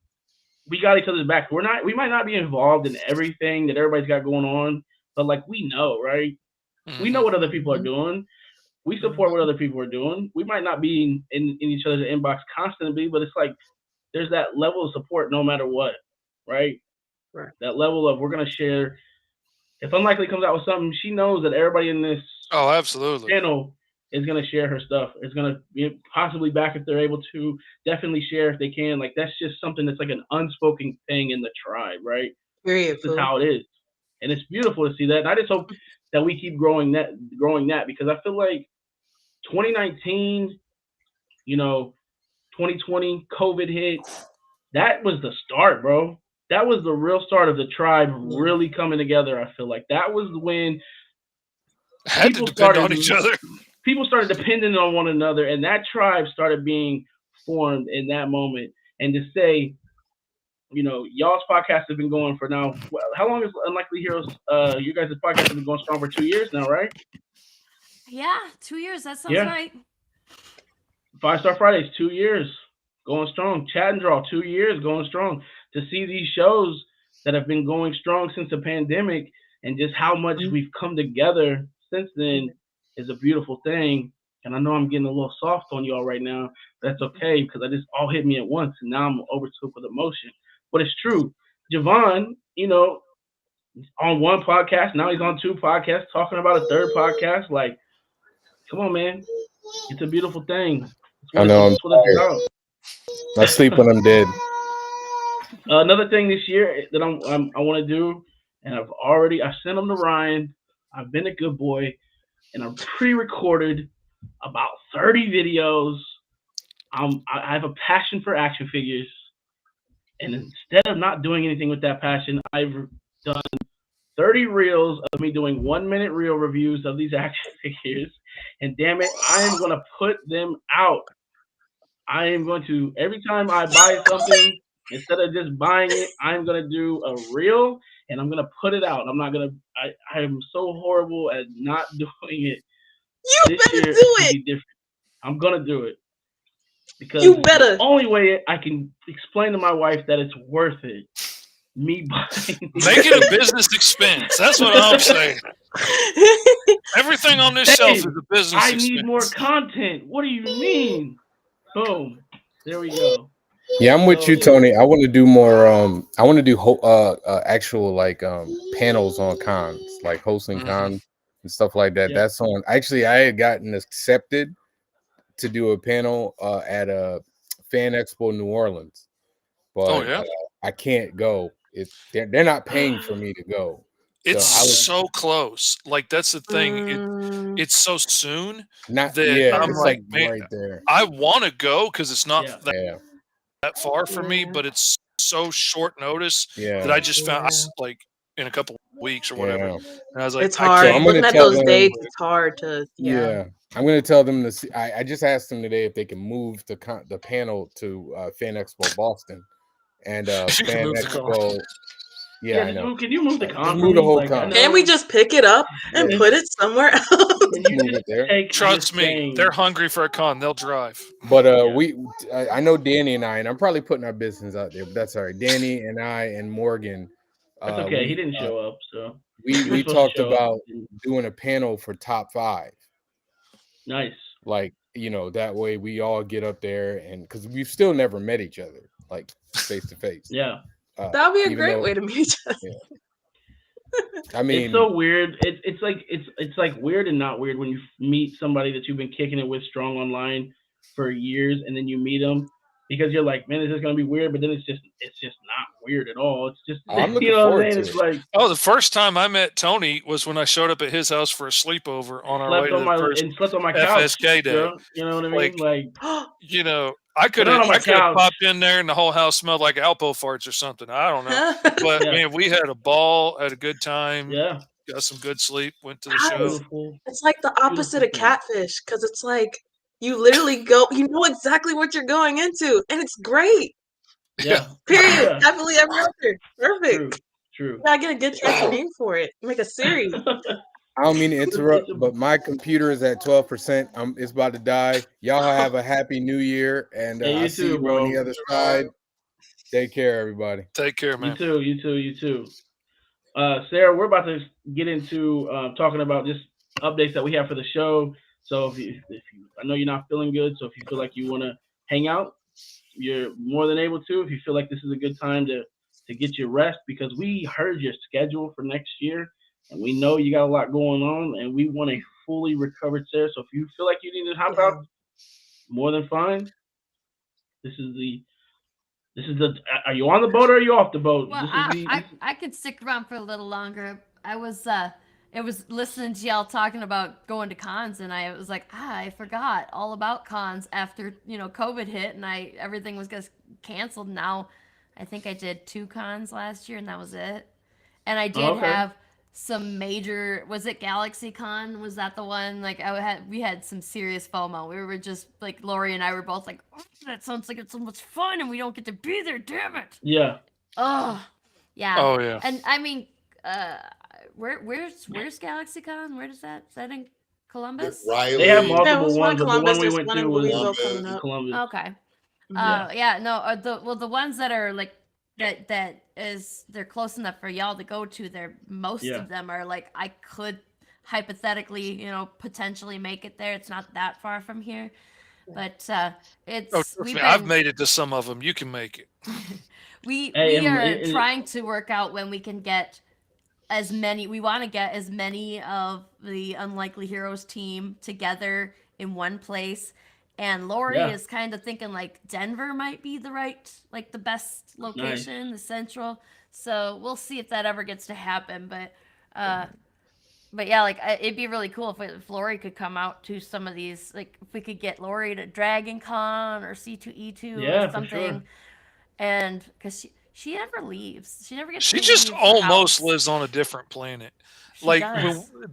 we got each other's back. We might not be involved in everything that everybody's got going on, but like we know, right? We know what other people are doing. We support what other people are doing. We might not be in each other's inbox constantly, but it's like there's that level of support no matter what, right? Right. That level of we're gonna share. If Unlikely comes out with something, she knows that everybody in this Oh, absolutely. channel is gonna share her stuff. Is gonna possibly back if they're able to. Definitely share if they can. Like that's just something that's like an unspoken thing in the tribe, right? Period. This is how it is, and it's beautiful to see that. And I just hope that we keep growing that because I feel like 2019, you know, 2020, COVID hit. That was the start, bro. That was the real start of the tribe really coming together. I feel like that was when Had to depend on each other. people started depending on one another, and that tribe started being formed in that moment. And to say, you know, y'all's podcast has been going for now. Well, how long is Unlikely Heroes? You guys' podcast has been going strong for 2 years now, right? Yeah, 2 years. That sounds right. Fivestar Fridays, 2 years going strong. Chat and Draw, 2 years going strong. To see these shows that have been going strong since the pandemic and just how much we've come together since then is a beautiful thing. And I know I'm getting a little soft on y'all right now. That's okay because I just all hit me at once and now I'm overtook with emotion. But it's true. Javon, you know, on one podcast, now he's on 2 podcasts, talking about a 3rd podcast. Like, come on, man. It's a beautiful thing. I know. That's what it's about. I sleep when I'm dead. Another thing this year that I want to do, and I sent them to Ryan. I've been a good boy, and I've pre-recorded about 30 videos. I have a passion for action figures, and instead of not doing anything with that passion, I've done 30 reels of me doing 1-minute reel reviews of these action figures. And damn it, I am going to put them out. I am going to, every time I buy something, instead of just buying it, I'm going to do a reel and I'm going to put it out. I'm not going to, I am so horrible at not doing it. You better do it. Be different. I'm going to do it. Because you better. The only way I can explain to my wife that it's worth it, me buying. Make it a business expense. That's what I'm saying. Everything on this shelf is a business expense. I need more content. What do you mean? Boom. There we go. Yeah, I'm with you, Tony. I want to do more. I want to do actual like panels on cons, like hosting cons and stuff like that. Yeah. That's on. Actually, I had gotten accepted to do a panel at a Fan Expo New Orleans, but I can't go. They're not paying for me to go. It's so close. Like that's the thing. It's so soon. Not that I'm it's like man, right there. I want to go because it's not that far for me, but it's so short notice that I just found like in a couple weeks or whatever. And I was like, it's hard. So looking at those dates, it's hard to. I'm going to tell them to see. I just asked them today if they can move the panel to Fan Expo Boston and Fan Expo. Yeah, I know. Can you move the con? Move the whole con. Can we just pick it up and put it somewhere else? Move it there. Trust me, they're hungry for a con. They'll drive. But I know Danny and I'm probably putting our business out there, but that's all right. Danny and I and Morgan. That's okay. He didn't show up, so we talked about doing a panel for top 5. Nice. Like, you know, that way we all get up there and because we've still never met each other, like face to face. Yeah. That would be a great way to meet each other. I mean, it's so weird. It's like weird and not weird when you meet somebody that you've been kicking it with strong online for years, and then you meet them, because you're like, man, this is gonna be weird, but then it's just not weird at all. It's just I'm looking you know what I'm forward saying? to It's it. like Oh, the first time I met Tony was when I showed up at his house for a sleepover on our way slept to on the first my couch, FSK day. bro. You know what I mean? Like, Like, you know, I could not have on my couch. popped in there and the whole house smelled like Alpo farts or something. I don't know. But Yeah. man, we had a ball, had a good time, Yeah, got some good sleep, went to the Guys, show. beautiful, it's like the opposite beautiful of thing. catfish because it's like you literally go, you know exactly what you're going into, and it's great. Yeah. Period. Yeah. Happily ever after. Perfect. True. You gotta get a good catchy name for it. Make a series. I don't mean to interrupt, It's a- but my computer is at 12%. It's about to die. Y'all have a happy new year, and Yeah, you I'll see too, you bro. on the other side. Take care, everybody. Take care, man. You too. Sarah, we're about to get into talking about just updates that we have for the show. So if you, I know you're not feeling good, so if you feel like you want to hang out, you're more than able to. If you feel like this is a good time to get your rest, because we heard your schedule for next year, and we know you got a lot going on, and we want a fully recovered Sarah. So if you feel like you need to hop out, more than fine. This is the. Are you on the boat or are you off the boat? Well, This is the. I could stick around for a little longer. It was listening to y'all talking about going to cons, and I was like, I forgot all about cons after COVID hit, and everything was just canceled. Now, I think I did 2 cons last year, and that was it. And I did have some major. Was it GalaxyCon? Was that the one? Like we had some serious FOMO. We were just like Lori and I were both like, oh, that sounds like it's so much fun, and we don't get to be there. Damn it. Yeah. Oh, yeah. Oh yeah. And I mean, where's GalaxyCon? Where is that? Is that in Columbus? Riley. They have Yeah, it multiple was one ones, in but the Columbus. one we There's went one to in was Louisville Columbus. coming up. Columbus. Okay. Yeah. Yeah. No. The ones that are like they're close enough for y'all to go to. Most of them are like I could hypothetically, potentially make it there. It's not that far from here, but it's I've made it to some of them. You can make it. we are trying to work out when we can get as many. We want to get as many of the Unlikely Heroes team together in one place. And Lori is kind of thinking like Denver might be the best location, the central. So we'll see if that ever gets to happen. But yeah, like it'd be really cool if Lori could come out to some of these. Like if we could get Lori to Dragon Con or C2E2 or something. For sure. And because she never leaves. She never gets. She just almost lives on a different planet. Like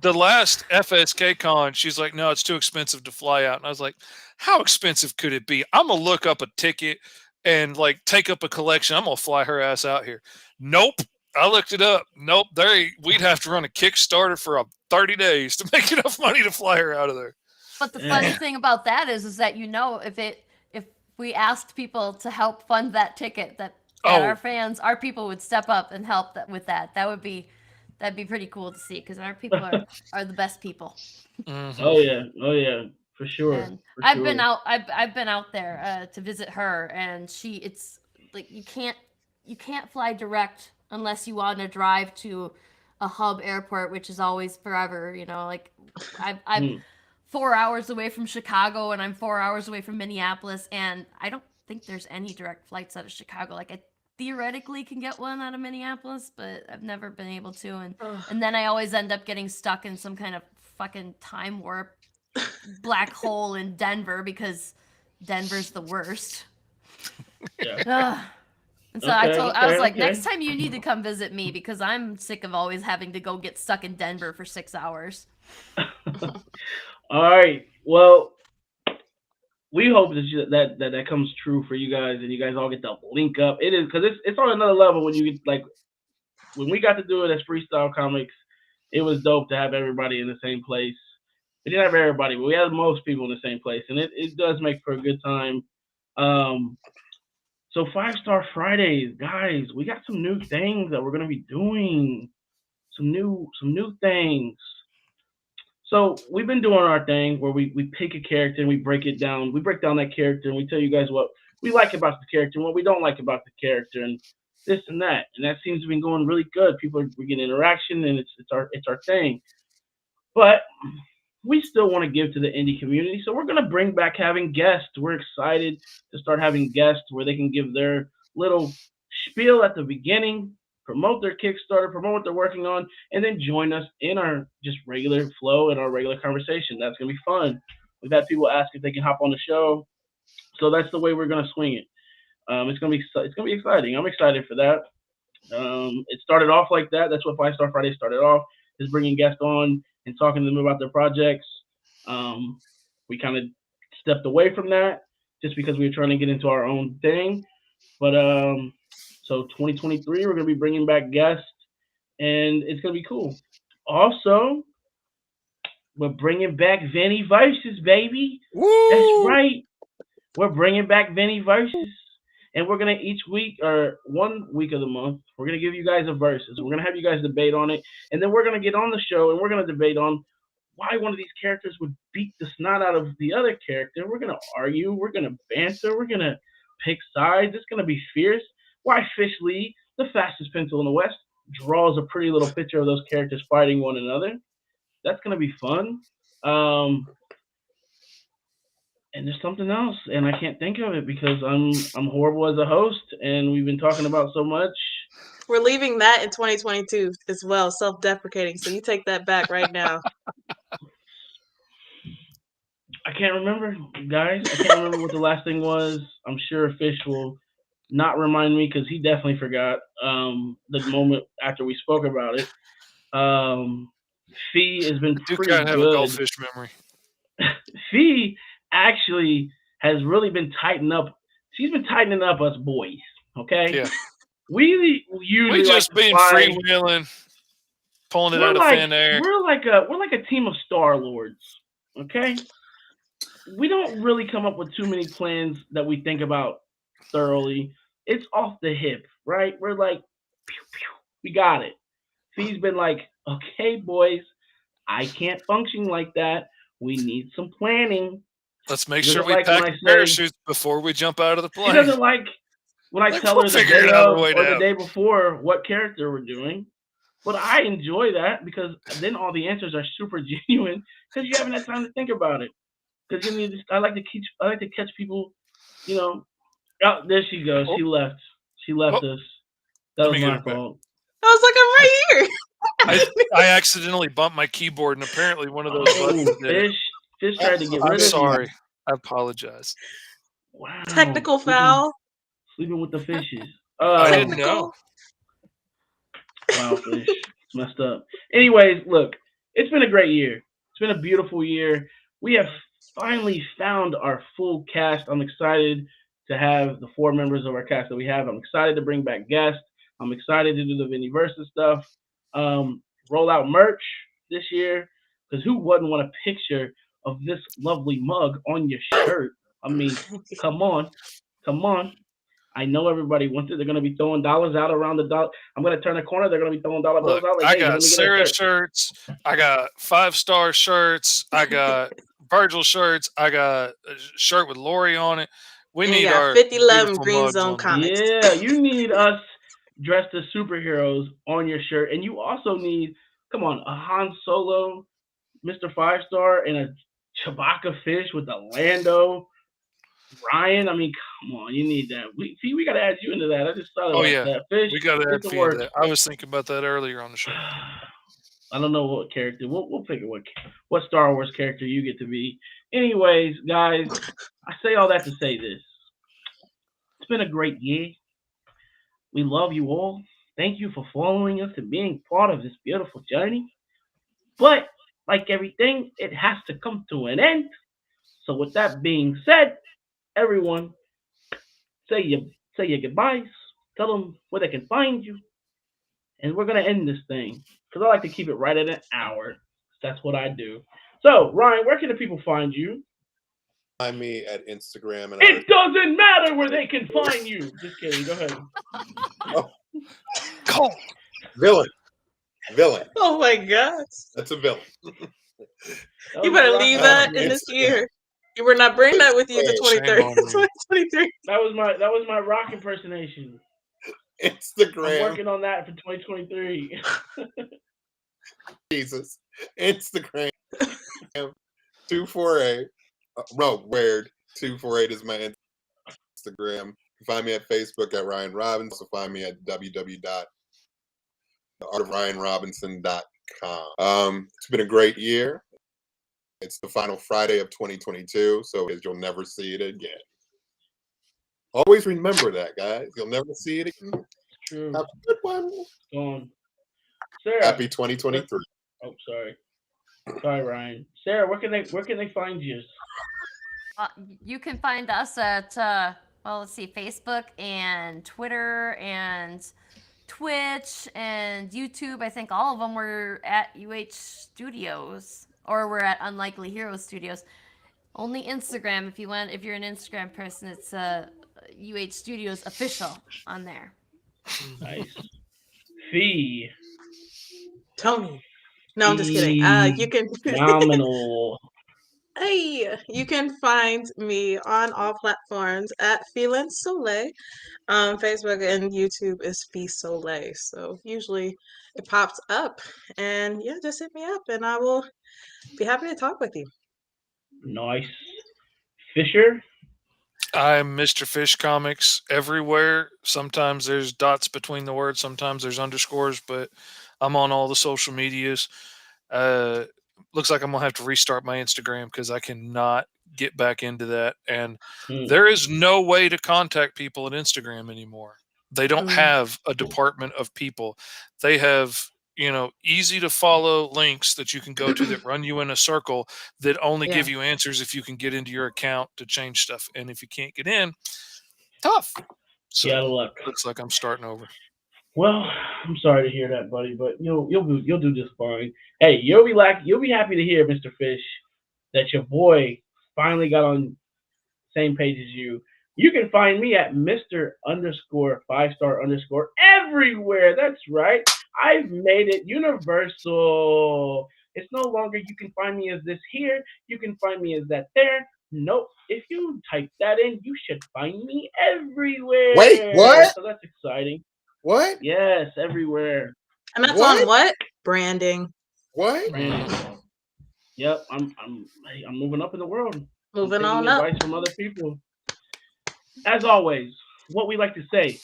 the last FSK con, she's like, no, it's too expensive to fly out. And I was like, how expensive could it be? I'm going to look up a ticket and like take up a collection. I'm going to fly her ass out here. Nope. I looked it up. Nope. We'd have to run a Kickstarter for 30 days to make enough money to fly her out of there. But the funny thing about that is that, if we asked people to help fund that ticket, that our people would step up and help with that. That'd be pretty cool to see because our people are the best people. Mm-hmm. Oh yeah, for sure. And I've been out there to visit her, and it's like you can't fly direct unless you want to drive to a hub airport, which is always forever. Like I'm 4 hours away from Chicago, and I'm 4 hours away from Minneapolis, and I don't think there's any direct flights out of Chicago. Like I theoretically can get one out of Minneapolis, but I've never been able to. And then I always end up getting stuck in some kind of fucking time warp black hole in Denver because Denver's the worst. Yeah. And so I was like, next time you need to come visit me because I'm sick of always having to go get stuck in Denver for 6 hours. All right. Well, we hope that comes true for you guys, and you guys all get to link up. It is because it's on another level when you get like when we got to do it as Freestyle Comics. It was dope to have everybody in the same place. We didn't have everybody, but we had most people in the same place, and it does make for a good time. So Fivestar Fridays, guys, we got some new things that we're gonna be doing. Some new things. So we've been doing our thing where we pick a character and we break it down. We break down that character and we tell you guys what we like about the character and what we don't like about the character and this and that. And that seems to be going really good. We're getting interaction and it's our thing. But we still want to give to the indie community. So we're going to bring back having guests. We're excited to start having guests where they can give their little spiel at the beginning, promote their Kickstarter, promote what they're working on, and then join us in our just regular flow and our regular conversation. That's going to be fun. We've had people ask if they can hop on the show. So that's the way we're going to swing it. It's gonna be exciting. I'm excited for that. It started off like that. That's what Fivestar Fridays started off, is bringing guests on and talking to them about their projects. We kind of stepped away from that just because we were trying to get into our own thing. But so 2023, we're gonna be bringing back guests, and it's gonna be cool. Also, we're bringing back Vinny Versus, baby. Woo! That's right. We're bringing back Vinny Versus. And we're going to each week, or 1 week of the month, we're going to give you guys a versus. We're going to have you guys debate on it. And then we're going to get on the show and we're going to debate on why one of these characters would beat the snot out of the other character. We're going to argue. We're going to banter. We're going to pick sides. It's going to be fierce. Why Fish Lee, the fastest pencil in the West, draws a pretty little picture of those characters fighting one another. That's going to be fun. And there's something else, and I can't think of it because I'm horrible as a host, and we've been talking about so much. We're leaving that in 2022 as well, self-deprecating. So you take that back right now. I can't remember, guys. I can't remember what the last thing was. I'm sure Fish will not remind me because he definitely forgot the moment after we spoke about it. Fee has been You pretty gotta have a good. goldfish memory. Fee actually has really been tightening up. She's been tightening up us boys. Okay. Yeah. We usually We just like to being find, freewheeling, pulling it we're out of like thin air. we're like a team of Star Lords. Okay. We don't really come up with too many plans that we think about thoroughly. It's off the hip, right? We're like, pew, pew, we got it. Fee's been like, okay, boys, I can't function like that. We need some planning. Let's make She sure doesn't we like when pack I say, parachutes before we jump out of the she plane. doesn't like when I Like, tell we'll her the figure day out a of way or the down. day before what character we're doing. But I enjoy that because then all the answers are super genuine because you haven't had time to think about it. Because you need to, I like to catch people, you know. Oh, there she goes. Oh. She left. She left Oh. us. That Let was me get my her back. fault. I was like, I'm right here. I accidentally bumped my keyboard, and apparently one of those buttons did it. Fish tried to get I'm rid of sorry. you. I apologize. Wow. Technical foul. Sleeping with the fishes. I didn't know. Wow, Fish. It's messed up. Anyways, look, it's been a great year. It's been a beautiful year. We have finally found our full cast. I'm excited to have the 4 members of our cast that we have. I'm excited to bring back guests. I'm excited to do the Vinny Versus stuff. Roll out merch this year, because who wouldn't want a picture of this lovely mug on your shirt? I mean, come on. I know everybody wants it. They're going to be throwing dollars out around the dollar. I'm going to turn a corner. They're going to be throwing dollar bills Look, out. Like, I hey, let got me get a Sarah shirt. shirts. I got 5-star shirts. I got Virgil shirts. I got a shirt with Lori on it. We And you need got our 5011 beautiful Green mugs Zone on there. Comics. Yeah, you need us dressed as superheroes on your shirt. And you also need, come on, a Han Solo, Mr. 5-star, and a Chewbacca fish with a Lando. Ryan, I mean, come on, you need that. We got to add you into that. I just thought about that. Fish, We got to get add to Fee work. to that. I was thinking about that earlier on the show. I don't know what character. We'll figure what Star Wars character you get to be. Anyways, guys, I say all that to say this. It's been a great year. We love you all. Thank you for following us and being part of this beautiful journey. But like everything, it has to come to an end. So with that being said, everyone, say your goodbyes. Tell them where they can find you. And we're going to end this thing because I like to keep it right at an hour. That's what I do. So, Ryan, where can the people find you? Find me at Instagram. And it doesn't matter where they can find you. Just kidding. Go ahead. Oh. Cold. Villain. Oh my gosh. That's a villain. You better leave that in this year. You were not bringing that with you to 2023. That was my rock impersonation. Instagram. I'm working on that for 2023. Jesus. Instagram. 248. No, weird. 248 is my Instagram. You can find me at Facebook at Ryan Robbins. So find me at www.theartofryanrobinson.com. It's been a great year. It's the final Friday of 2022, so you'll never see it again. Always remember that, guys. You'll never see it again. True. Have a good one. Sarah. Happy 2023. Oh, sorry. Sorry, Ryan. Sarah, where can they find you? You can find us at let's see, Facebook and Twitter and Twitch and YouTube. I think all of them were at UH Studios, or we're at Unlikely Heroes Studios. Only Instagram, if you're an Instagram person, it's UH Studios official on there. Nice. Fee. Tony. No, I'm just kidding. You can phenomenal. Hey, you can find me on all platforms at Feelin Soleil. Facebook and YouTube is Fee Soleil. So usually it pops up, and yeah, just hit me up, and I will be happy to talk with you. Nice. Fisher. I'm Mr. Fish Comics everywhere. Sometimes there's dots between the words, sometimes there's underscores, but I'm on all the social medias. Looks like I'm gonna have to restart my Instagram because I cannot get back into that. And there is no way to contact people at Instagram anymore. They don't have a department of people. They have, easy to follow links that you can go to that run you in a circle that only give you answers if you can get into your account to change stuff. And if you can't get in, tough. So looks like I'm starting over. Well, I'm sorry to hear that, buddy, but you'll do just fine. Hey, you'll be happy to hear, Mr. Fish, that your boy finally got on same page as you. You can find me at Mr_5star_ everywhere. That's right. I've made it universal. It's no longer you can find me as this here. You can find me as that there. Nope. If you type that in, you should find me everywhere. Wait, what? So that's exciting. What? Yes, everywhere. And that's on what? Branding. What? Branding. Yep, I'm moving up in the world. Moving on up. Advice from other people. As always, what we like to say: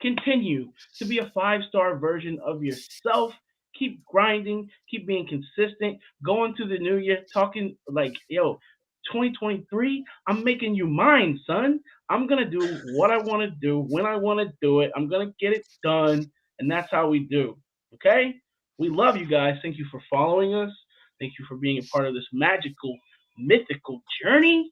continue to be a 5-star version of yourself. Keep grinding. Keep being consistent. Going to the new year, talking like, 2023, I'm making you mine, son. I'm going to do what I want to do when I want to do it. I'm going to get it done, and that's how we do, okay? We love you guys. Thank you for following us. Thank you for being a part of this magical, mythical journey.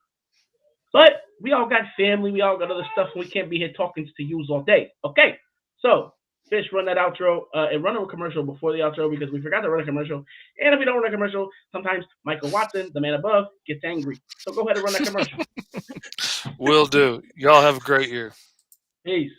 But we all got family. We all got other stuff, and we can't be here talking to you all day, okay? So, Fish, run that outro and run a commercial before the outro because we forgot to run a commercial. And if we don't run a commercial, sometimes Michael Watson, the man above, gets angry. So go ahead and run that commercial. Will do. Y'all have a great year. Peace.